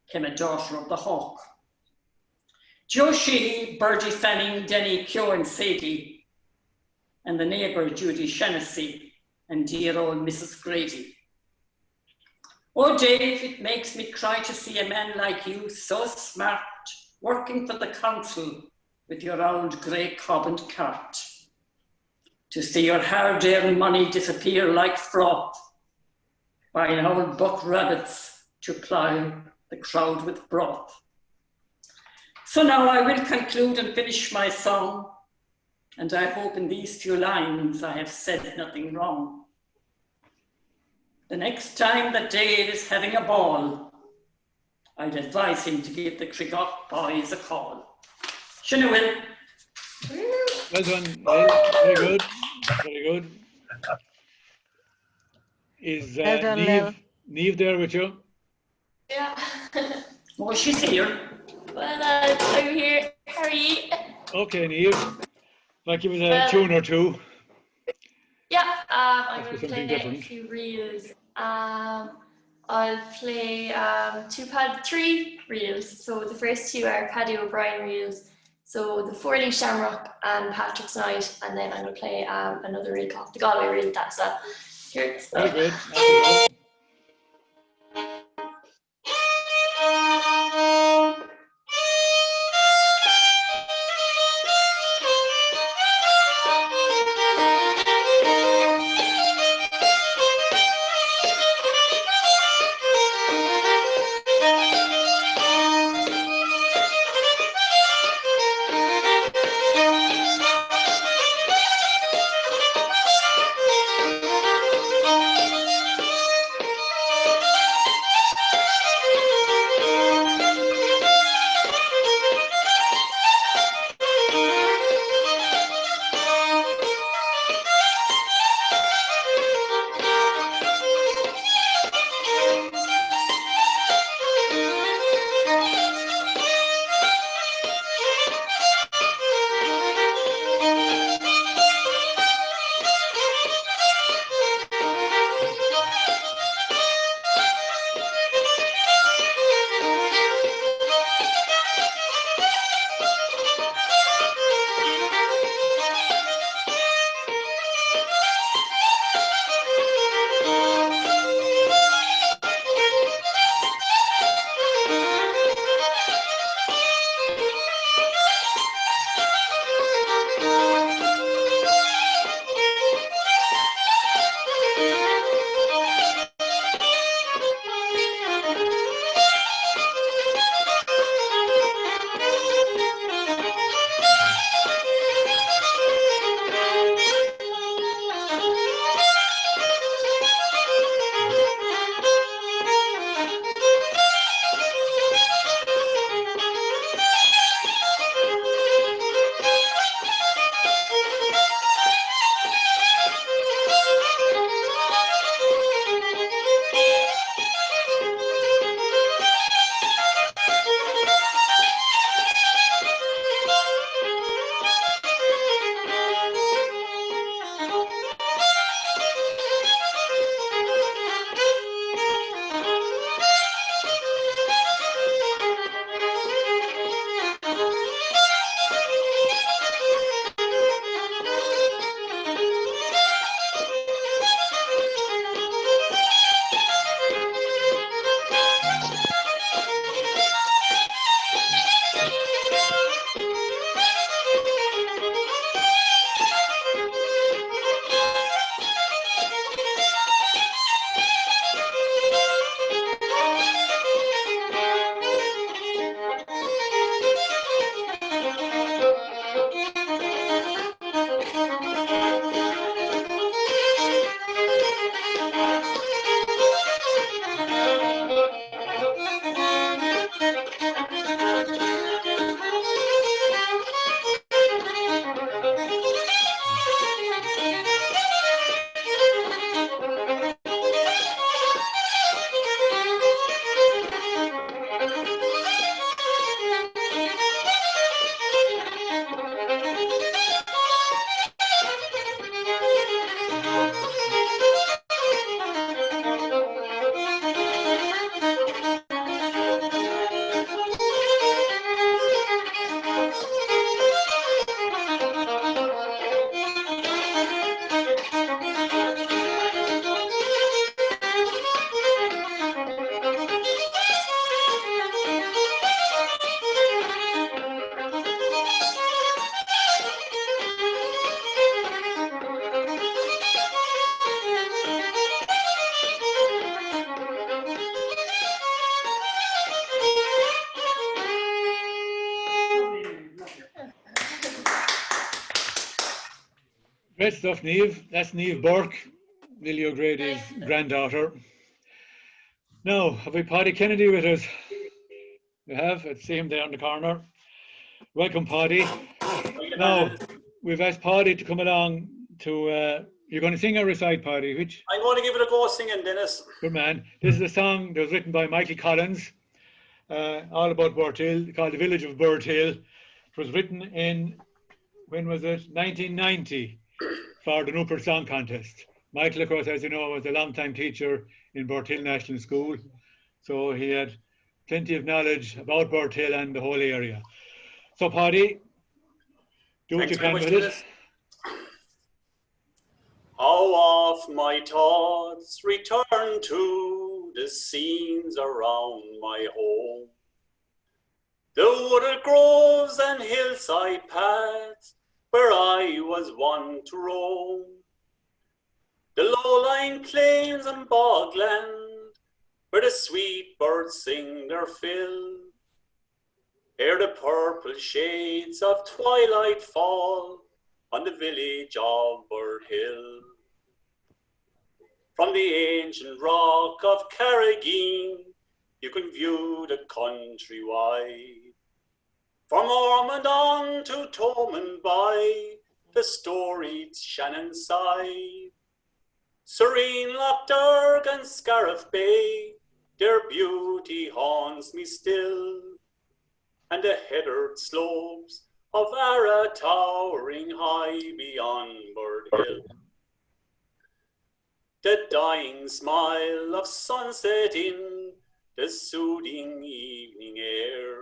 came a daughter of the Hawk. Joe Sheehy, Birdie Fanning, Denny, Keogh and Sadie, and the neighbour Judy Shaughnessy, and dear old Mrs. Grady. Oh, Dave, it makes me cry to see a man like you, so smart, working for the council with your old grey cob and cart. To see your hard-earned money disappear like froth, buying old buck rabbits to plough the crowd with broth. So now I will conclude and finish my song, and I hope in these few lines I have said nothing wrong. The next time that Dave is having a ball, I'd advise him to give the Criggock boys a call. Shouldn't will. Well done, Neil. Very good. Very good. Is Well done, Lil. Niamh there with you? Yeah. Oh, she's here. Well, I'm here. How are you? Okay, Niamh. Like give us a tune or two. Yeah, I'm Let's going do to something play different. a few reels. I'll play 2 pad 3 reels. So the first 2 are Paddy O'Brien reels. So the 4 Leaf Shamrock and Patrick's Night, and then I'm going to play another reel called the Galway reel. That's here it's Very good. Off you go. Great stuff, Niamh. That's Niamh Burke, Lily O'Grady's granddaughter. Now, have we Paddy Kennedy with us? We have. I see him there in the corner. Welcome, Paddy. Now, we've asked Paddy to come along to. You're going to sing or recite, Paddy? Which? I'm going to give it a go singing, Dennis. Good man. This is a song that was written by Michael Collins, all about Birdhill, called The Village of Birdhill. It was written in, when was it? 1990 for the Newport Song Contest. Michael, of course, as you know, was a long-time teacher in Birdhill National School. So he had plenty of knowledge about Birdhill and the whole area. So, Paddy, do what you can with it. How oft my thoughts return to the scenes around my home, the wooded groves and hillside paths where I was wont to roam, the low-lying plains and bogland where the sweet birds sing their fill, ere the purple shades of twilight fall on the village of Birdhill. From the ancient rock of Carrageen, you can view the country wide. From Ormond on to Thomond by the storied Shannon side. Serene Loch Derg and Scariff Bay, their beauty haunts me still. And the heathered slopes of Ara towering high beyond Birdhill. The dying smile of sunset in the soothing evening air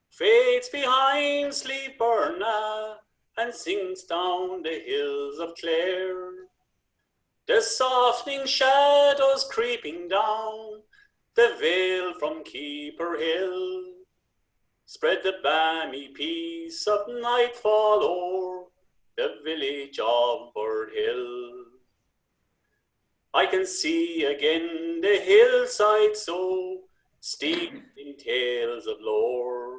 fades behind Sleeburna and sinks down the hills of Clare. The softening shadows creeping down the vale from Keeper Hill spread the balmy peace of nightfall o'er the village of Birdhill. I can see again the hillside so steeped in tales of lore,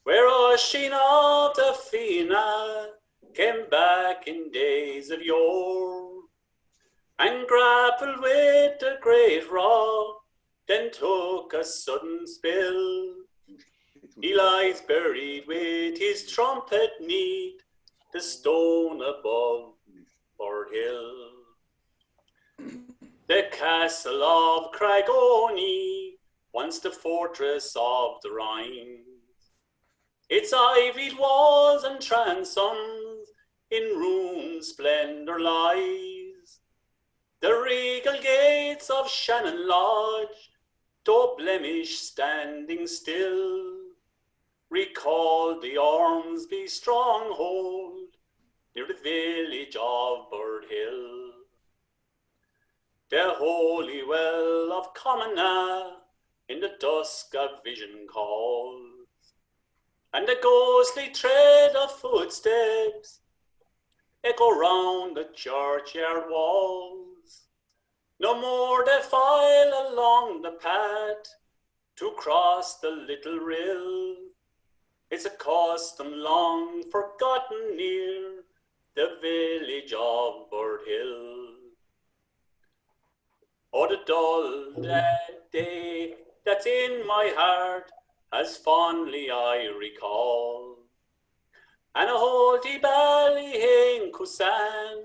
where Oisin of the Fianna came back in days of yore, and grappled with the great rock, then took a sudden spill. He lies buried with his trumpet neath the stone above Birdhill. The castle of Cragony, once the fortress of the Rhine, its ivied walls and transoms in ruined splendour lies. The regal gates of Shannon Lodge, though blemished standing still, recall the Ormsby stronghold near the village of Birdhill. The holy well of Comina in the dusk of vision calls, and the ghostly tread of footsteps echo round the churchyard walls. No more they file along the path to cross the little rill. It's a custom long forgotten near the village of Birdhill. Oh, the dull day that's in my heart, as fondly I recall, and a Holty Ballyhane Cussan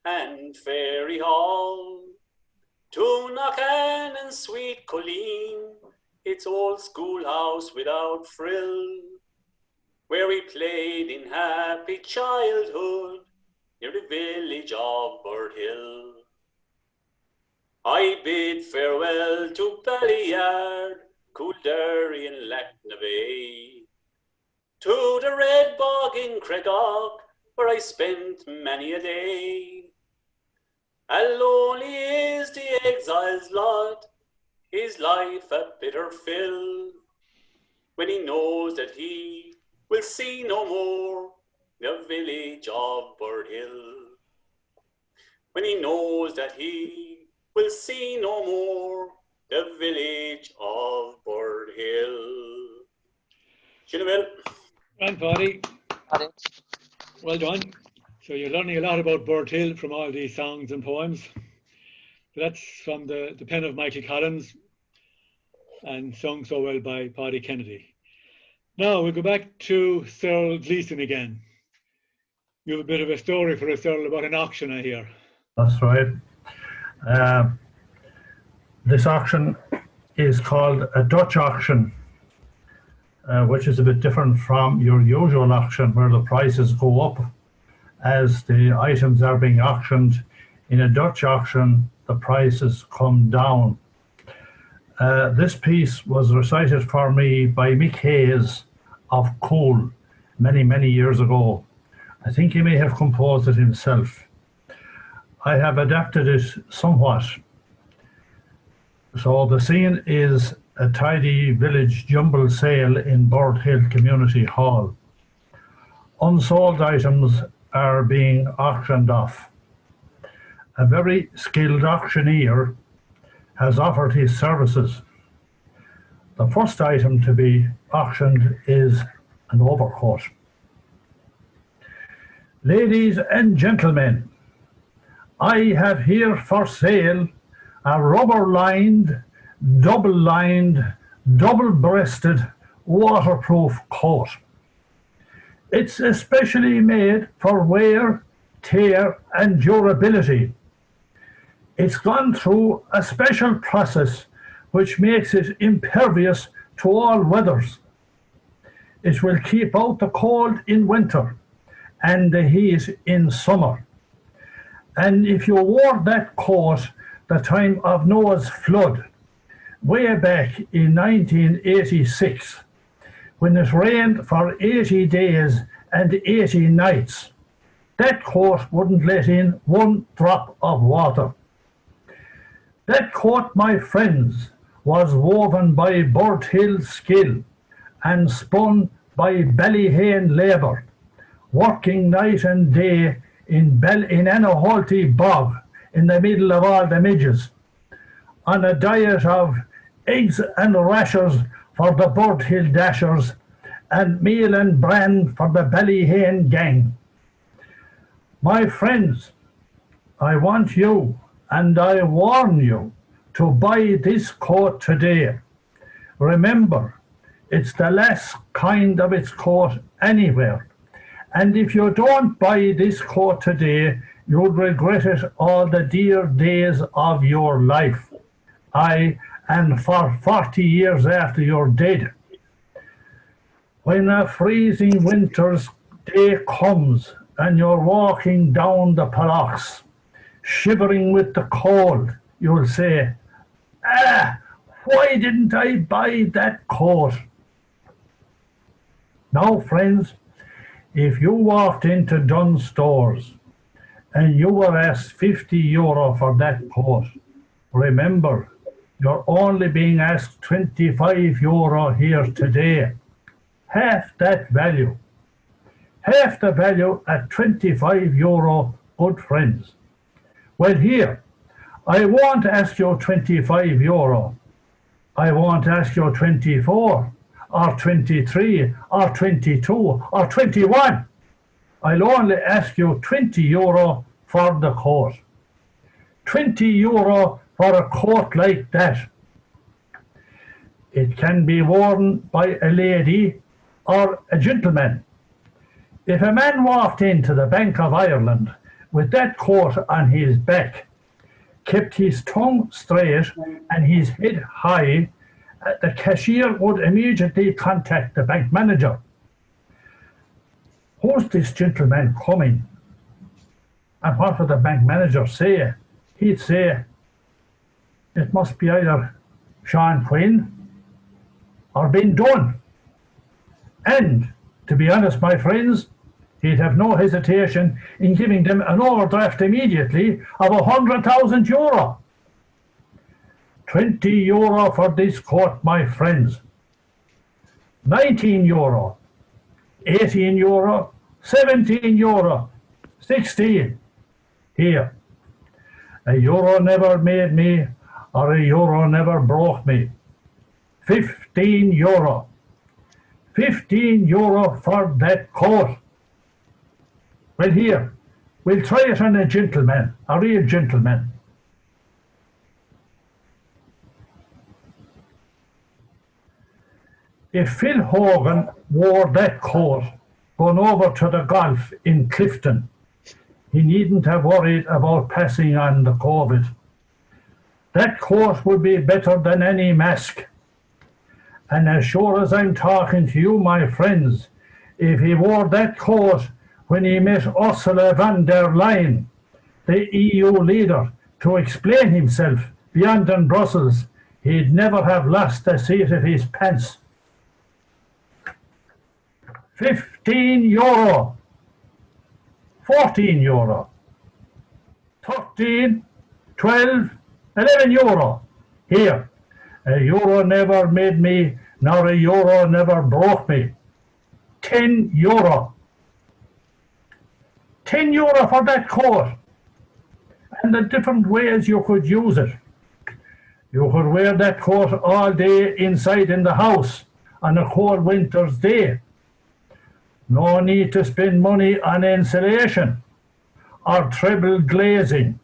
and Fairy Hall, to Knockan and Sweet Colleen, its old schoolhouse without frill, where we played in happy childhood near the village of Birdhill. I bid farewell to Ballyyard, Coolderry and Lacknavay, to the Red Bog in Craigawk, where I spent many a day. And lonely is the exile's lot, his life a bitter fill, when he knows that he will see no more the village of Birdhill. When he knows that he will see no more the village of Birdhill. Shinaville. Well, Paddy. Well done. So you're learning a lot about Birdhill from all these songs and poems. That's from the pen of Michael Collins and sung so well by Paddy Kennedy. Now we'll go back to Cyril Gleeson again. You have a bit of a story for us, Cyril, about an auction, I hear. That's right. This auction is called a Dutch auction, which is a bit different from your usual auction where the prices go up as the items are being auctioned. In a Dutch auction, the prices come down. This piece was recited for me by Mick Hayes of Cool many, many years ago. I think he may have composed it himself. I have adapted it somewhat. So the scene is a tidy village jumble sale in Birdhill Community Hall. Unsold items are being auctioned off. A very skilled auctioneer has offered his services. The first item to be auctioned is an overcoat. Ladies and gentlemen, I have here for sale a rubber-lined, double-breasted, waterproof coat. It's especially made for wear, tear, and durability. It's gone through a special process which makes it impervious to all weathers. It will keep out the cold in winter and the heat in summer. And if you wore that coat the time of Noah's flood, way back in 1986, when it rained for 80 days and 80 nights, that coat wouldn't let in one drop of water. That coat, my friends, was woven by Birdhill skill and spun by Ballyhane labour, working night and day in Anaholty bog in the middle of all the midges, on a diet of eggs and rashers for the Birdhill dashers and meal and bran for the Ballyhane gang. My friends, I want you and I warn you to buy this coat today. Remember, it's the last kind of its coat anywhere. And if you don't buy this coat today, you'll regret it all the dear days of your life. Aye, and for 40 years after you're dead. When a freezing winter's day comes and you're walking down the Palachs, shivering with the cold, you'll say, why didn't I buy that coat? Now, friends, if you walked into Dunn's stores and you were asked €50 for that coat, remember, you're only being asked €25 here today. Half that value. Half the value at €25, good friends. Well, here, I won't ask you €25. I won't ask you 24 or 23 or 22 or 21. I'll only ask you €20 for the coat. €20 for a coat like that. It can be worn by a lady or a gentleman. If a man walked into the Bank of Ireland with that coat on his back, kept his tongue straight and his head high, the cashier would immediately contact the bank manager. Who's this gentleman coming? And what would the bank manager say? He'd say, it must be either Sean Quinn or Ben Dunn. And to be honest, my friends, he'd have no hesitation in giving them an overdraft immediately of €100,000. €20 for this coat, my friends. €19, €18, €17, 16. Here, a euro never made me, or a euro never broke me. €15. €15 for that coat. Well, here, We'll try it on a gentleman, a real gentleman. If Phil Hogan wore that coat going over to the golf in Clifton, he needn't have worried about passing on the COVID. That coat would be better than any mask. And as sure as I'm talking to you, my friends, if he wore that coat when he met Ursula von der Leyen, the EU leader, to explain himself beyond in Brussels, he'd never have lost the seat of his pants. €15, 14 euro, 13, 12, 11 euro. Here, a euro never made me, nor a euro never broke me. 10 euro. 10 euro for that coat. And the different ways you could use it. You could wear that coat all day inside in the house on a cold winter's day. No need to spend money on insulation, or treble glazing,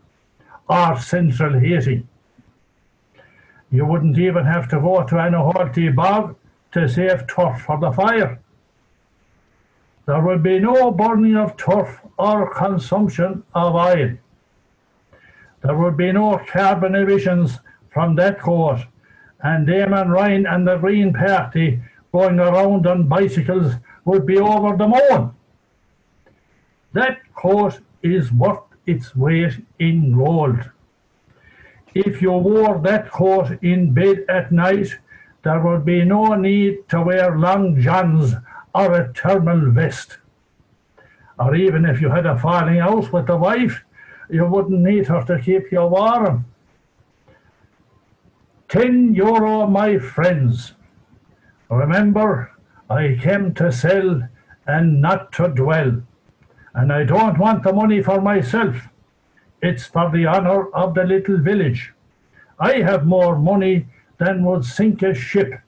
or central heating. You wouldn't even have to go to an Horty bog to save turf for the fire. There would be no burning of turf or consumption of oil. There would be no carbon emissions from that coat, and Damon Ryan and the Green Party going around on bicycles would be over the moon. That coat is worth its weight in gold. If you wore that coat in bed at night, there would be no need to wear long johns or a thermal vest. Or even if you had a falling out with the wife, you wouldn't need her to keep you warm. 10 euro, my friends. Remember, I came to sell and not to dwell. And I don't want the money for myself. It's for the honour of the little village. I have more money than would sink a ship,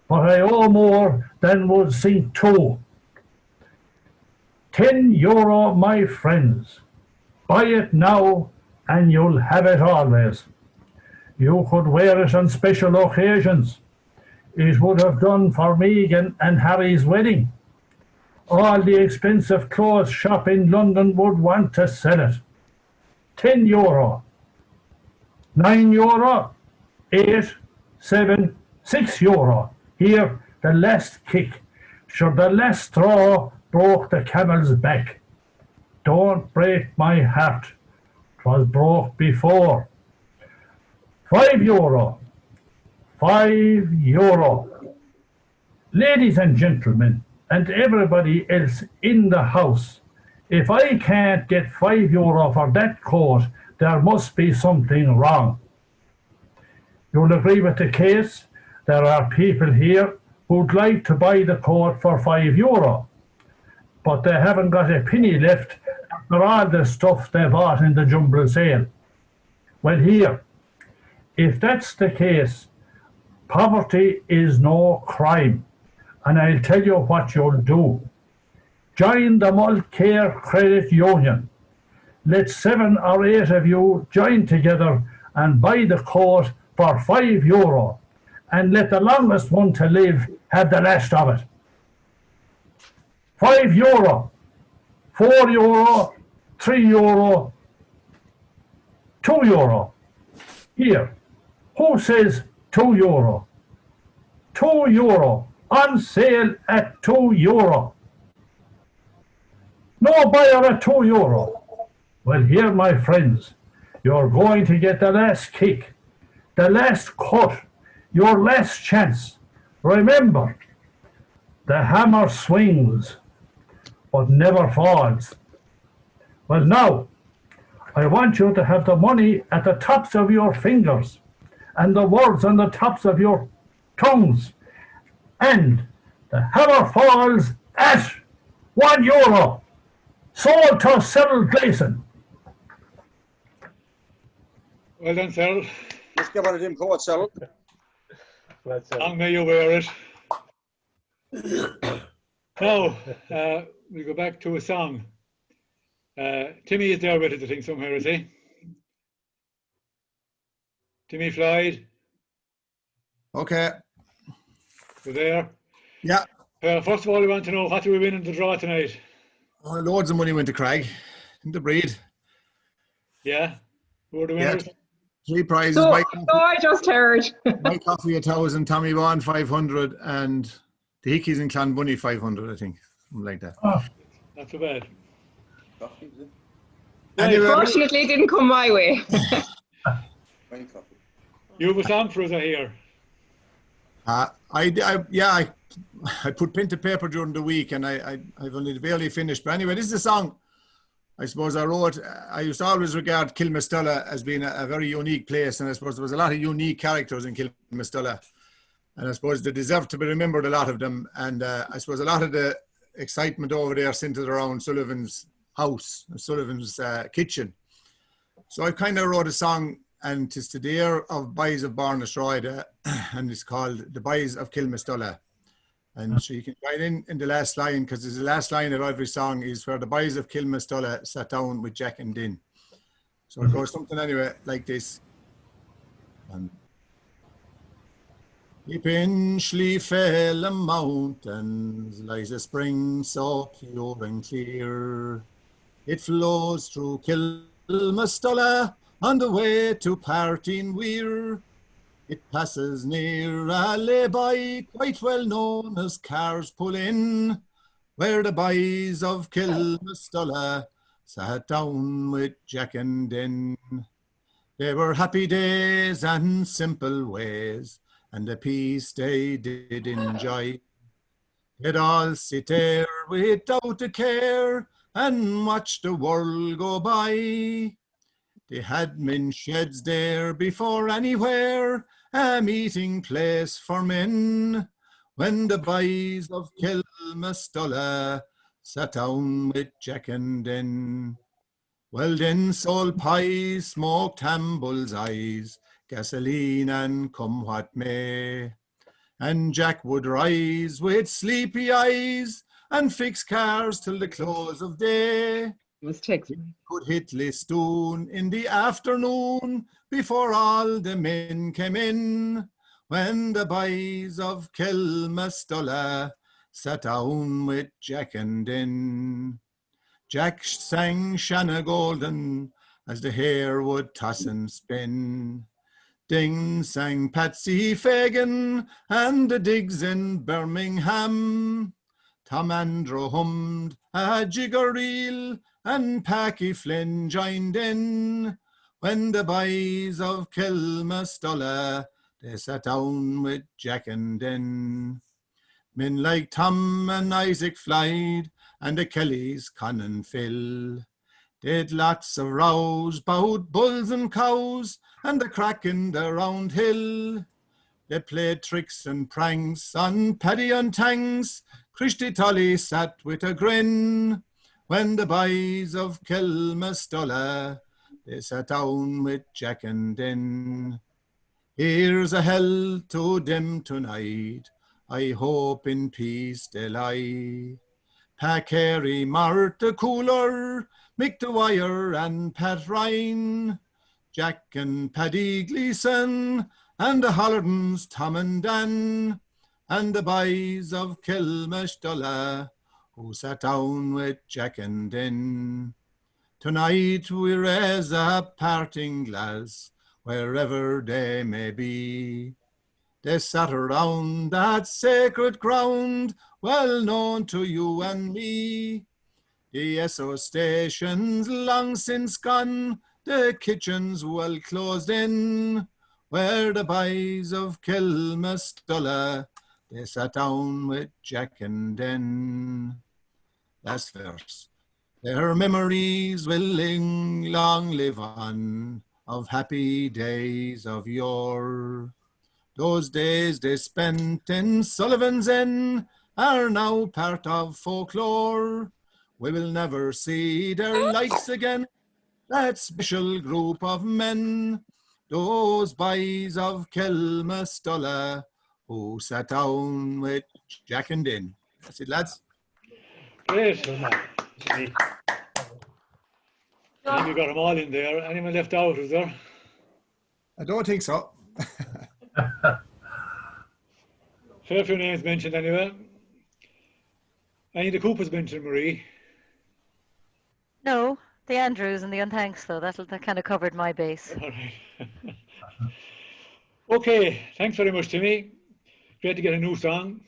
but I owe more than would sink two. 10 euro, my friends. Buy it now and you'll have it always. You could wear it on special occasions. It would have done for Megan and Harry's wedding. All the expensive clothes shop in London would want to sell it. 10 euro. 9 euro. 8, 7, 6 euro. Here, the last kick. Sure, the last straw broke the camel's back. Don't break my heart. 'Twas broke before. 5 euro. 5 euro. Ladies and gentlemen, and everybody else in the house, if I can't get 5 euro for that coat, there must be something wrong. You'll agree with the case. There are people here who'd like to buy the coat for 5 euro, but they haven't got a penny left after all the stuff they bought in the jumble sale. Well, here, if that's the case, poverty is no crime, and I'll tell you what you'll do. Join the Mulcare Credit Union. Let 7 or 8 of you join together and buy the coat for 5 euro, and let the longest one to live have the rest of it. 5 euro, 4 euro, 3 euro, 2 euro. Here, who says 2 euro? 2 euro, on sale at 2 euro. No buyer at 2 euro. Well, here, my friends, you're going to get the last kick, the last cut, your last chance. Remember, the hammer swings, but never falls. Well, now, I want you to have the money at the tops of your fingers and the words on the tops of your tongues. And the hammer falls at 1 euro. Sold to Cyril Gleason. Well done, Cyril. Let's give it a coat, Cyril. Long may you wear it. Now, we go back to a song. Timmy is there with us, I think, somewhere, is he? Timmy Floyd? Okay. You there? Yeah. First of all, we want to know, what do we win in the draw tonight? Oh, loads of money went to Craig in the breed. Yeah? Who are the winners? Yeah. 3 prizes. So I just heard. My Coffee 1,000, Tommy Bond 500, and the Hickeys in Clonbunny 500, I think. Something like that. Oh. Not so bad. Anyway, Fortunately, it didn't come my way. You have a song for us, I hear. I put pen to paper during the week, and I've only barely finished. But anyway, this is a song I suppose I wrote. I used to always regard Kilmastolla as being a very unique place, and I suppose there was a lot of unique characters in Kilmastolla, and I suppose they deserve to be remembered, a lot of them. And I suppose a lot of the excitement over there centered around Sullivan's house, Sullivan's kitchen. So I kind of wrote a song, and it's to the ear of Boys of Barnestroid, and it's called The Boys of Kilmastolla. And so you can join in the last line, because the last line of every song is where the boys of Kilmastolla sat down with Jack and Din. So it goes something anyway like this. Deep in Schliefele mountains lies a spring so pure and clear. It flows through Kilmastolla on the way to Partin Weir. It passes near a lay-by, quite well known as Cars Pull In, where the boys of Kilmastolla sat down with Jack and Din. They were happy days and simple ways, and a peace they did enjoy. They'd all sit there without a care and watch the world go by. They had men sheds there before anywhere, a meeting place for men, when the boys of Kilmastolla sat down with Jack and Din. Well then, soul pie, smoked ham bullseyes, gasoline and come what may. And Jack would rise with sleepy eyes and fix cars till the close of day. He could hit Listoon in the afternoon before all the men came in, when the boys of Kilmastolla sat down with Jack and Din. Jack sang Shanna Golden as the hair would toss and spin. Ding sang Patsy Fagan and the digs in Birmingham. Tom Andrew hummed a jigger reel and Packy Flynn joined in, when the boys of Kilmastolla they sat down with Jack and Din. Men like Tom and Isaac Floyd and the Kellys, Con and Phil, they'd lots of rows bout bulls and cows and the crack in the round hill. They played tricks and pranks on Paddy and Tangs. Christy Tully sat with a grin, when the boys of Kilmastolla they sat down with Jack and Din. Here's a hell to them tonight, I hope in peace they lie. Pa Carey, Martha Cooler, Mick Dwyer and Pat Ryan, Jack and Paddy Gleeson, and the Hollardons, Tom and Dan, and the boys of Kilmastolla who sat down with Jack and Din. Tonight we raise a parting glass, wherever they may be. They sat around that sacred ground, well known to you and me. The SO station's long since gone, the kitchen's well closed in, where the boys of Kilmastolla they sat down with Jack and Din. Last verse. Their memories will long live on, of happy days of yore. Those days they spent in Sullivan's Inn are now part of folklore. We will never see their likes again, that special group of men, those boys of Kilmastolla who sat down with Jack and Din. That's it, lads. Great. I think we got them all in there. Anyone left out, is there? I don't think so. Fair few names mentioned anyway. Any of the Coopers mentioned, Marie? No, the Andrews and the Unthanks, though. That kind of covered my base. All right. Okay, thanks very much, Timmy. Great to get a new song.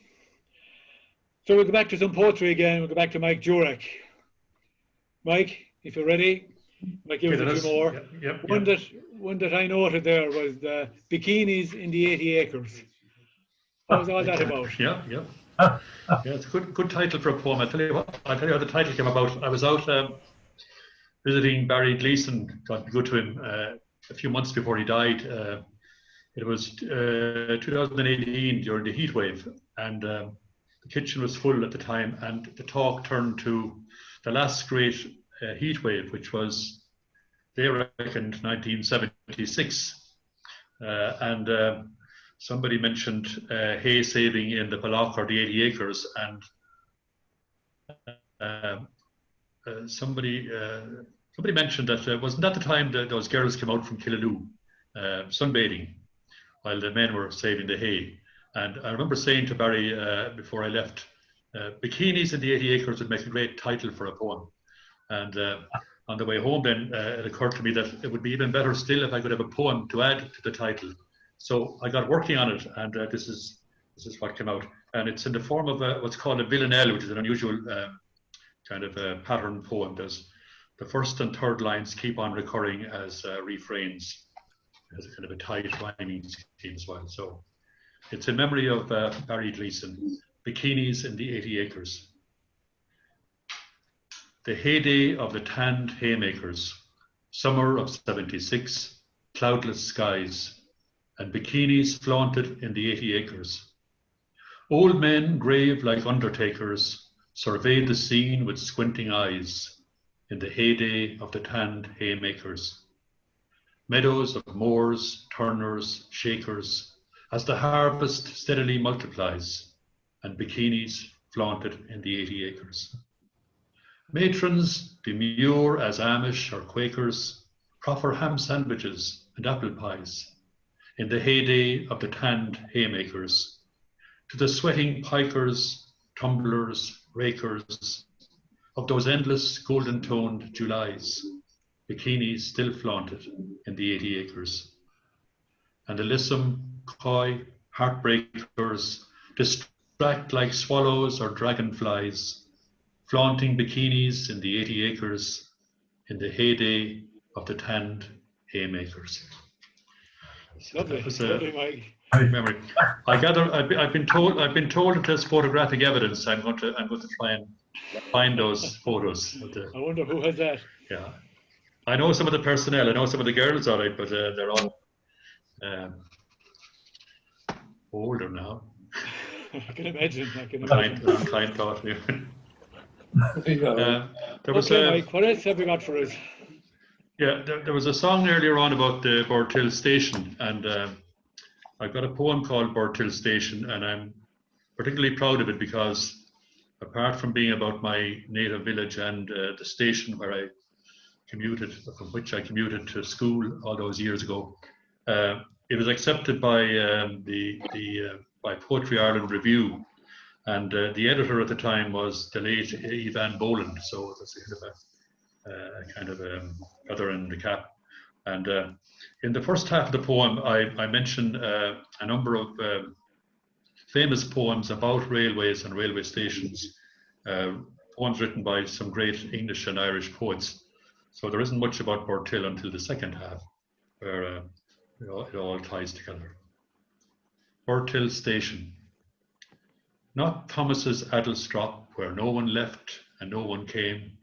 So we'll go back to some poetry again. We'll go back to Mike Jurek. Mike, if you're ready, Mike, give us a few more. Yep. One that I noted there was the bikinis in the 80 acres. What was all that about? Yeah, it's a good title for a poem. I'll tell you how the title came about. I was out visiting Barry Gleeson, got to go to him a few months before he died. It was 2018 during the heat wave, and the kitchen was full at the time, and the talk turned to the last great heat wave, which was, they reckoned, 1976. And somebody mentioned hay saving in the Palach or the 80 acres, and somebody mentioned that wasn't that the time that those girls came out from Killaloo sunbathing while the men were saving the hay. And I remember saying to Barry before I left, bikinis in the 80 acres would make a great title for a poem. And on the way home then, it occurred to me that it would be even better still if I could have a poem to add to the title. So I got working on it, and this is what came out. And it's in the form of what's called a villanelle, which is an unusual kind of a pattern poem. There's the first and third lines keep on recurring as refrains. It has a kind of a tight rhyming scheme as well. So it's in memory of Barry Gleeson, Bikinis in the 80 acres. The heyday of the tanned haymakers, summer of 76, cloudless skies, and bikinis flaunted in the 80 acres. Old men, grave like undertakers, surveyed the scene with squinting eyes in the heyday of the tanned haymakers. Meadows of moors, turners, shakers, as the harvest steadily multiplies, and bikinis flaunted in the 80 acres. Matrons, demure as Amish or Quakers, proffer ham sandwiches and apple pies in the heyday of the tanned haymakers, to the sweating pikers, tumblers, rakers of those endless golden-toned Julys, bikinis still flaunted in the 80 acres. And the lissom, coy, heartbreakers distract like swallows or dragonflies, flaunting bikinis in the 80 acres in the heyday of the tanned haymakers. Lovely, lovely, Mike. Memory. I gather I've been told that there's photographic evidence. I'm going to try and find those photos. I wonder who has that. Yeah, I know some of the personnel. I know some of the girls, all right, but they're all older now. I can imagine. Kind thought. There was Mike, what else have we got for us? Yeah, there was a song earlier on about the Birdhill station, and I've got a poem called Birdhill Station, and I'm particularly proud of it because apart from being about my native village and the station where I commuted, from which I commuted to school all those years ago, it was accepted by by Poetry Ireland Review, and the editor at the time was the late Evan Boland, so that's a kind of feather in the cap. And in the first half of the poem, I mentioned a number of famous poems about railways and railway stations, poems written by some great English and Irish poets. So there isn't much about Birdhill until the second half, where it all ties together. Birdhill Station. Not Thomas's Addlestrop, where no one left and no one came,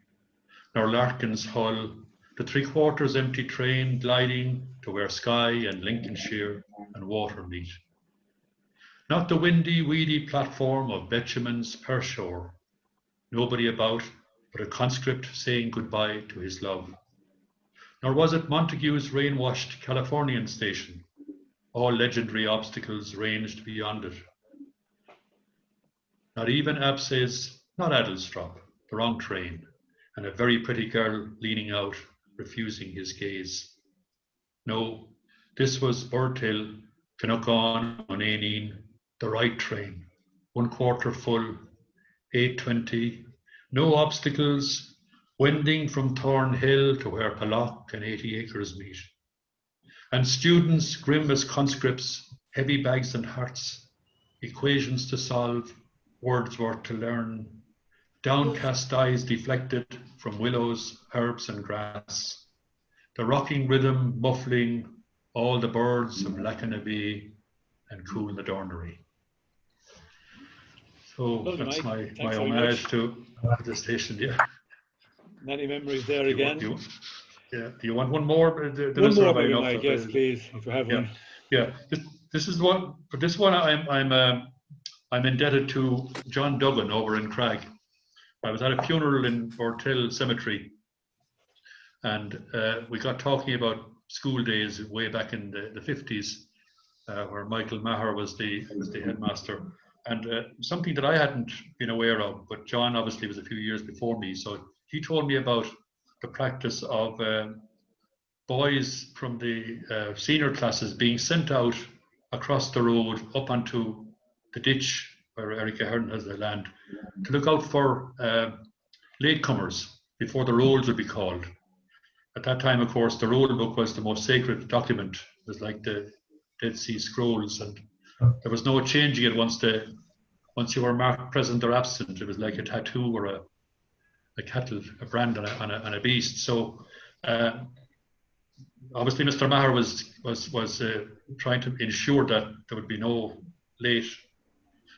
nor Larkin's Hull, the three-quarters empty train gliding to where Skye and Lincolnshire and water meet. Not the windy, weedy platform of Betjeman's Pershore, nobody about but a conscript saying goodbye to his love. Nor was it Montague's rain-washed Californian station, all legendary obstacles ranged beyond it. Not even Abse's, not Addlestrop, the wrong train, and a very pretty girl leaning out refusing his gaze. No, this was Birdhill, Finucane, Onanine, the right train, 1/4 full, 8:20, no obstacles, wending from Thornhill to where Pallock and 80 acres meet. And students, grim as conscripts, heavy bags and hearts, equations to solve, Wordsworth to learn, downcast eyes deflected from willows, herbs and grass, the rocking rhythm muffling all the birds of Lachanabee and Cool the Dornery. So Lovely, that's Mike. my Thanks very homage much. to the station. Yeah. Many memories there again. Do you want one more? One more, maybe, Mike. Yes, please, if you have one. Yeah. This is one. For this one, I'm indebted to John Duggan over in Crag. I was at a funeral in Birdhill Cemetery, and we got talking about school days way back in the 50s, where Michael Maher was the headmaster. And something that I hadn't been aware of, but John obviously was a few years before me, so he told me about the practice of boys from the senior classes being sent out across the road up onto the ditch where Eric Ahern has the land to look out for latecomers before the rolls would be called. At that time, of course, the roll book was the most sacred document. It was like the Dead Sea Scrolls, and there was no changing it once you were marked present or absent. It was like a tattoo or a cattle, a brand on a beast. So obviously, Mr. Maher was trying to ensure that there would be no late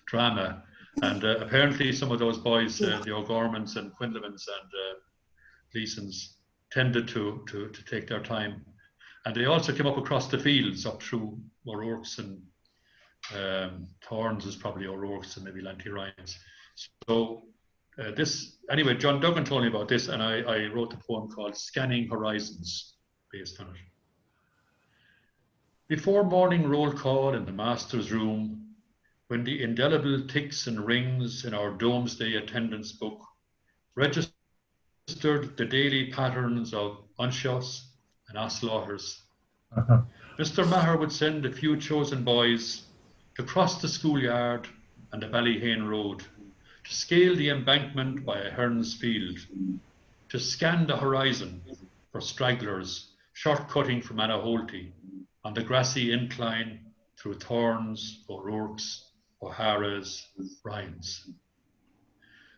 drama, and apparently some of those boys, the O'Gormans and Quinlevans and Gleasons, tended to take their time, and they also came up across the fields up through O'Rourke's and Thorns is probably O'Rourke's and maybe Lanty Ryan's. So anyway, John Duggan told me about this, and I wrote a poem called Scanning Horizons based on it. Before morning roll call in the master's room, when the indelible ticks and rings in our Domesday attendance book registered the daily patterns of Unshaws and Oslaughters, Mr. Maher would send a few chosen boys to cross the schoolyard and the Ballyhane Road, to scale the embankment by a Hearn's field, to scan the horizon for stragglers short-cutting from Anaholty on the grassy incline through Thorns, O'Rourke's, O'Hara's, Ryan's.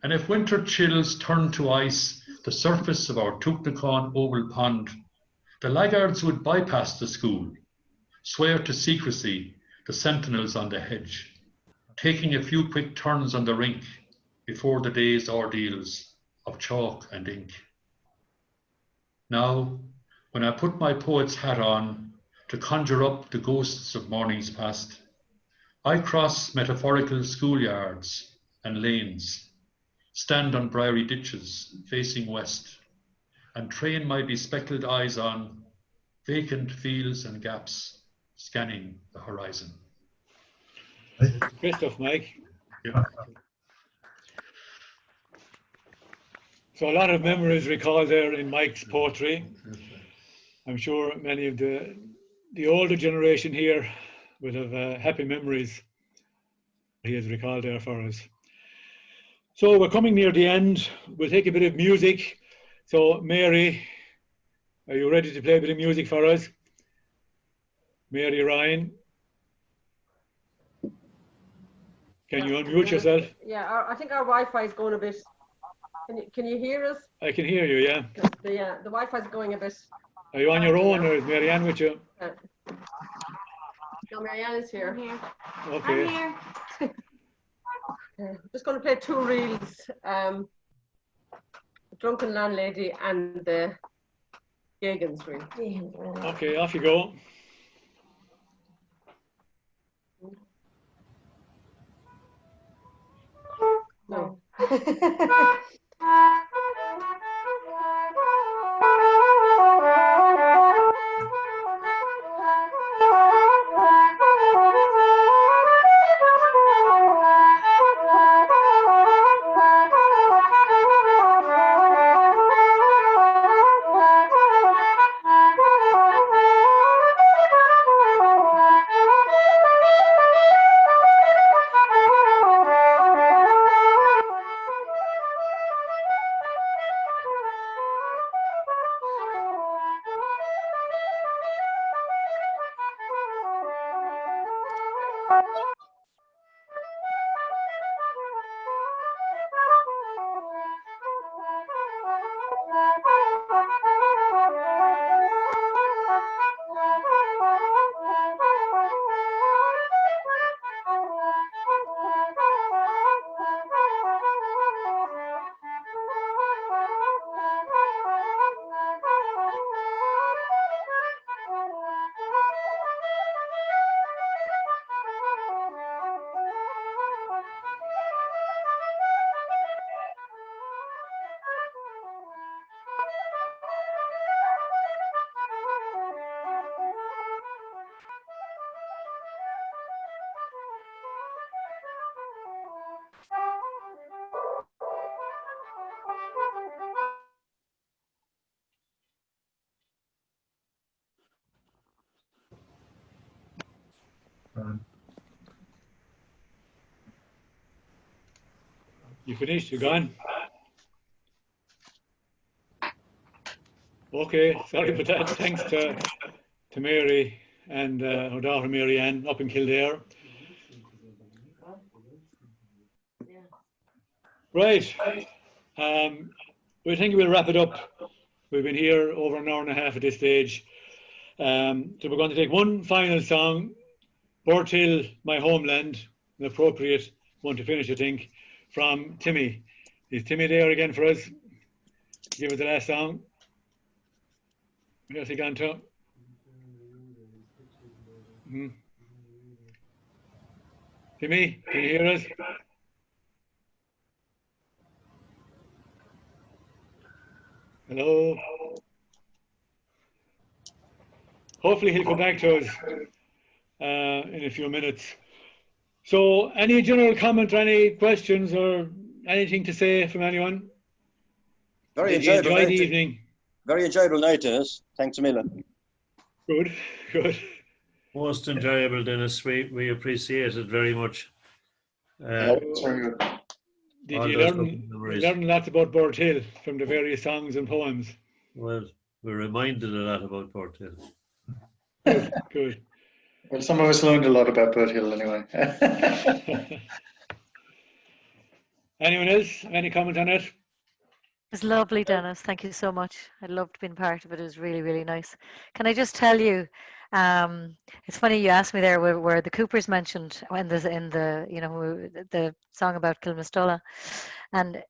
And if winter chills turned to ice the surface of our Tugnacawn oval pond, the laggards would bypass the school, swear to secrecy the sentinels on the hedge, taking a few quick turns on the rink before the day's ordeals of chalk and ink. Now, when I put my poet's hat on to conjure up the ghosts of mornings past, I cross metaphorical schoolyards and lanes, stand on briery ditches facing west, and train my bespectacled eyes on vacant fields and gaps, scanning the horizon. Great stuff, Mike. Yeah. So a lot of memories recalled there in Mike's poetry. I'm sure many of the older generation here would have happy memories he has recalled there for us. So we're coming near the end. We'll take a bit of music. So Mary, are you ready to play a bit of music for us? Mary Ryan. Can you unmute yourself? Yeah, I think our Wi-Fi is going a bit. Can you hear us? I can hear you, yeah. The Wi-Fi is going a bit. Are you on your own, or is Marianne with you? No, Marianne is here. I'm here. Okay. I'm here. I'm just going to play two reels. The Drunken Landlady and the Gagans reel. Okay, off you go. No. You finished? You gone? Okay, sorry about that. Thanks to Mary and her daughter Mary Ann up in Kildare. Right. We think we'll wrap it up. We've been here over an hour and a half at this stage. So we're going to take one final song, Birdhill, My Homeland, an appropriate one to finish, I think, from Timmy. Is Timmy there again for us? Give us the last song. Where's he gone to? Timmy, can you hear us? Hello? Hopefully he'll come back to us in a few minutes. So any general comment or any questions or anything to say from anyone? Very Did you enjoyable enjoy night. the evening? Very enjoyable night, Dennis. Thanks a million. Good, good. Most enjoyable, Dennis. We appreciate it very much. Did you learn lots about Birdhill from the various songs and poems? Well, we're reminded a lot about Birdhill. Good, good. Well, some of us learned a lot about Birdhill anyway. Anyone else? Any comment on it? It was lovely, Dennis. Thank you so much. I loved being part of it. It was really, really nice. Can I just tell you, it's funny you asked me there where the Coopers mentioned in the song about Kilmastola, and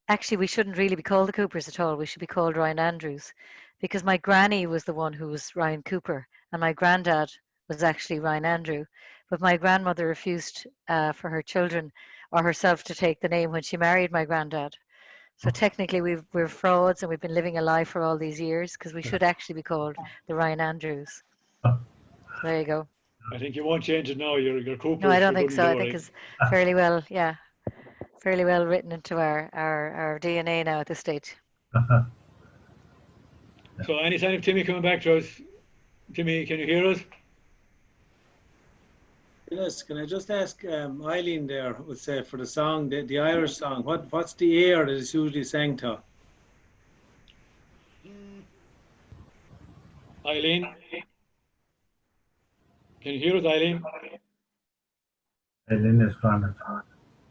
actually we shouldn't really be called the Coopers at all. We should be called Ryan Andrews, because my granny was the one who was Ryan Cooper, and my granddad was actually Ryan Andrew, but my grandmother refused for her children or herself to take the name when she married my granddad. So technically we're frauds and we've been living a lie for all these years, because we should actually be called the Ryan Andrews. So there you go. I think you won't change it now. You're Coopers. No, I don't think so. I think it's fairly well written into our DNA now at this stage. So any sign of Timmy coming back to us? Timmy, can you hear us? Yes, can I just ask Eileen there, would say for the song, the Irish song, what's the air that is usually sang to? Eileen? Can you hear us, Eileen? Eileen is gone.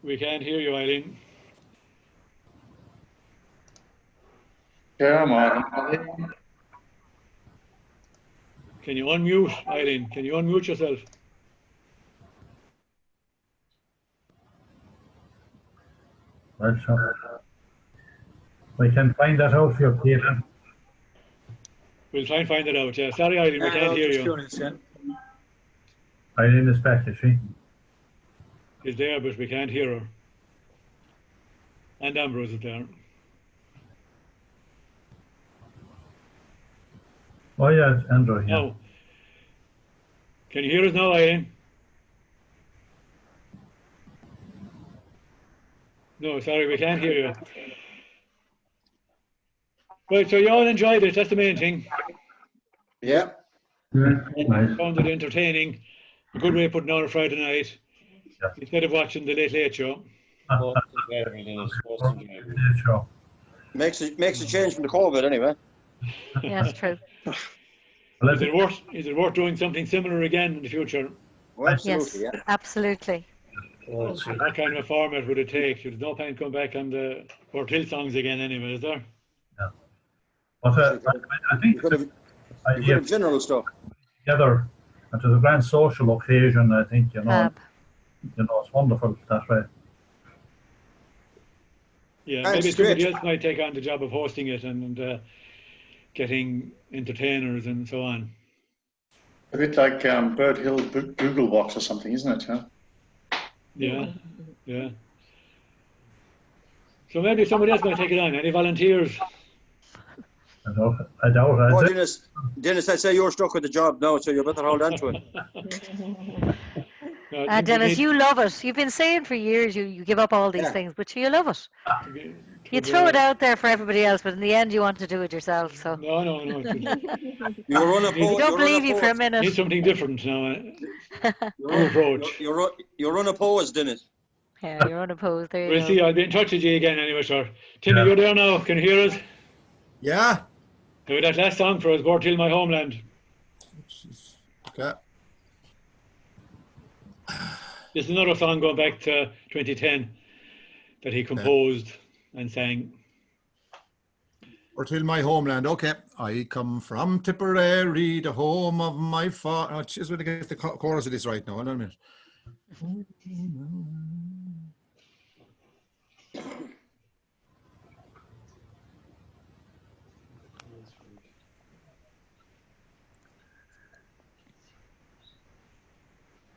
We can't hear you, Eileen. Come on. Can you unmute, Eileen? Can you unmute yourself? Well, sure. We can find that out for you, Peter. We'll try and find it out, yeah. Sorry, Eileen, we can't hear you. Curious, yeah. Eileen is back, is she? She's there, but we can't hear her. And Ambrose is there. Oh, yeah, it's Andrew, yeah. Oh. Can you hear us now, Eileen? No, sorry, we can't hear you. Right, so you all enjoyed it, that's the main thing. Yeah. Nice. Found it entertaining. A good way of putting on a Friday night. Yeah. Instead of watching the Late Late Show. Sure. Makes a change from the COVID anyway. Yeah, it's true. Is it worth doing something similar again in the future? Oh, absolutely, Yes, yeah. absolutely. That kind of a format would it take? There's no point coming back on the Birdhill songs again anyway, is there? Yeah. But I think You could have idea general stuff. together, and to the grand social occasion, I think, Fab. it's wonderful that way. Yeah, Thanks, maybe it's great. somebody else might take on the job of hosting it and getting entertainers and so on. A bit like Birdhill Google Box or something, isn't it? Yeah, yeah. So maybe somebody else might take it on. Any volunteers? I doubt. Oh, Dennis, I'd say you're stuck with the job now, so you better hold on to it. No, Dennis, you love it. You've been saying for years you give up all these things, but you love it. You throw it out there for everybody else, but in the end you want to do it yourself. So No. You're unopposed. we don't believe you for a minute. Need something different now. New approach. You're unopposed, Dennis. Yeah, you're unopposed. There you We'll go. see. I'll be in touch with you again anyway, sir. Timmy, you're there now. Can you hear us? Yeah. Do that last song for us, Birdhill, My Homeland. Okay. This is another song going back to 2010 that he composed and sang. Birdhill, my homeland. Okay. I come from Tipperary, the home of my father. Oh, jeez, we're going to get the chorus of this right now. Hold on a minute.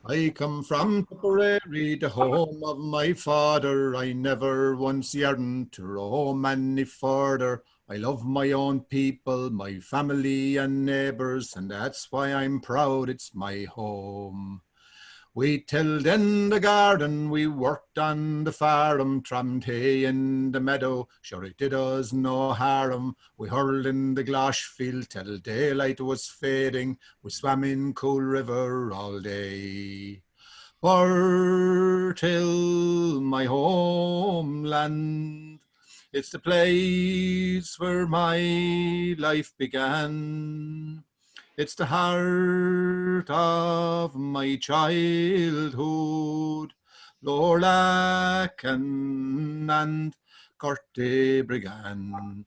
I come from Tipperary, the home of my father. I never once yearned to roam any further. I love my own people, my family and neighbours, and that's why I'm proud it's my home. We tilled in the garden, we worked on the farm, trammed hay in the meadow, sure it did us no harm. We hurled in the glosh field till daylight was fading, we swam in cool river all day. Birdhill, my homeland, it's the place where my life began. It's the heart of my childhood, Lorlacan and Corte Brigan.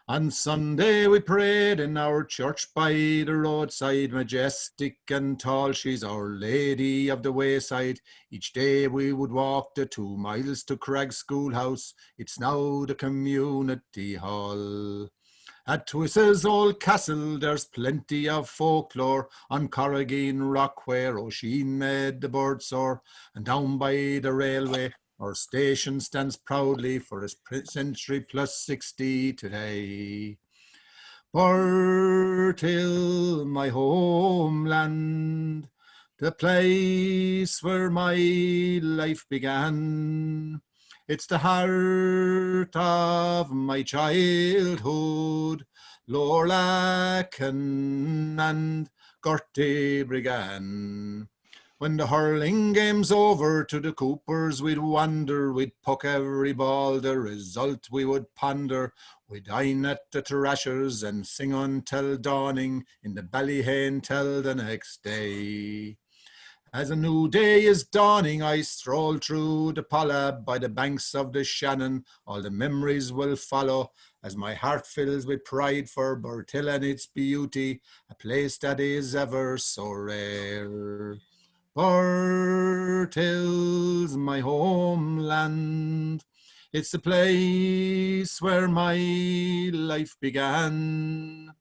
On Sunday we prayed in our church by the roadside, majestic and tall, she's Our Lady of the Wayside. Each day we would walk the 2 miles to Craig's Schoolhouse, it's now the community hall. At Twissa's old castle there's plenty of folklore, on Corrigeen Rock where O'Sheen made the bird soar, and down by the railway our station stands proudly for a century plus 60 today. Birdhill, my homeland, the place where my life began. It's the heart of my childhood, Lorlacan and Corte Brigan. When the hurling game's over, to the Coopers we'd wander, we'd puck every ball, the result we would ponder. We'd dine at the Thrashers and sing until dawning, in the Ballyhane till the next day. As a new day is dawning, I stroll through the Pollab by the banks of the Shannon. All the memories will follow as my heart fills with pride for Birdhill and its beauty, a place that is ever so rare. Birdhill's my homeland. It's the place where my life began.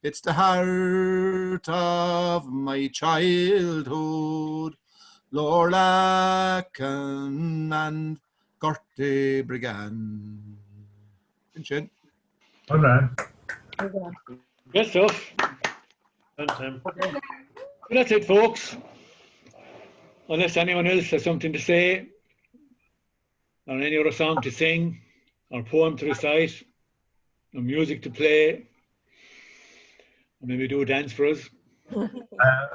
It's the heart of my childhood, Lorlacan and Corte Brigan. Chin. All right. Good stuff. Well, that's it, folks. Unless anyone else has something to say, or any other song to sing, or poem to recite, or music to play, or maybe do a dance for us.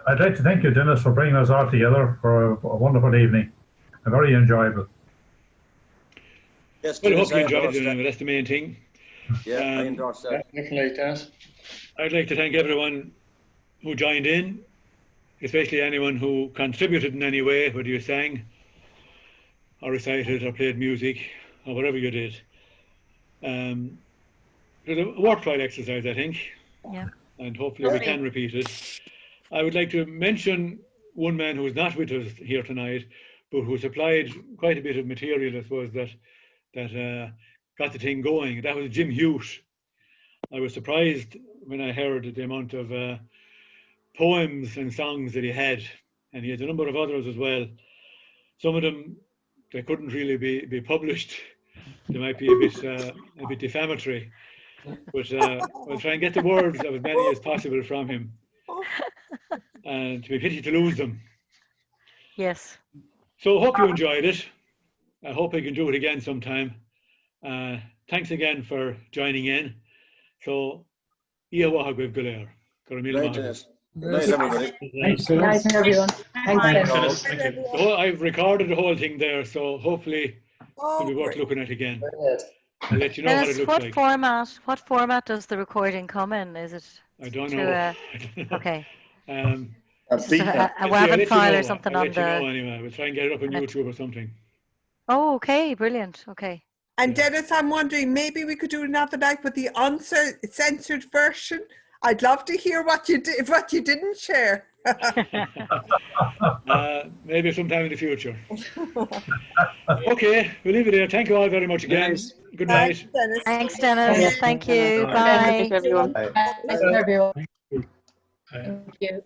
I'd like to thank you, Dennis, for bringing us all together for a wonderful evening. Very enjoyable. Yes, Well, I Dennis, hope you I enjoyed endorse it that. anyway, that's the main thing. Yeah, I endorse that. Definitely, Dennis. I'd like to thank everyone who joined in. especially anyone who contributed in any way, whether you sang or recited or played music or whatever you did. It was a worthwhile exercise, I think. Yeah. And hopefully we can repeat it. I would like to mention one man who is not with us here tonight, but who supplied quite a bit of material, I suppose, that got the thing going. That was Jim Hughes. I was surprised when I heard the amount of poems and songs that he had, and he had a number of others as well. Some of them, they couldn't really be published. They might be a bit defamatory, but I'll try and get the words of as many as possible from him. And to be pity to lose them. Yes. So I hope you enjoyed it. I hope I can do it again sometime. Thanks again for joining in. So, Ia Wahagwib Galer. Nice, everybody. Thanks, nice, everyone. Thanks, Thank you. I've recorded the whole thing there, so hopefully it'll be worth looking at again. I'll let you know Dennis, what it looks like. What format does the recording come in? Is it? I don't know. Okay. It's a WAV file or something I'll on let you the. know anyway. We'll try and get it up on YouTube or something. Oh, okay, brilliant. Okay. And Dennis, I'm wondering, maybe we could do another night with the uncensored version. I'd love to hear what you did, what you didn't share. Maybe sometime in the future. Okay, we'll leave it there. Thank you all very much again. Nice. Good night. Thanks, Dennis. Thank you. Bye. everyone. Thanks, everyone. Thank you.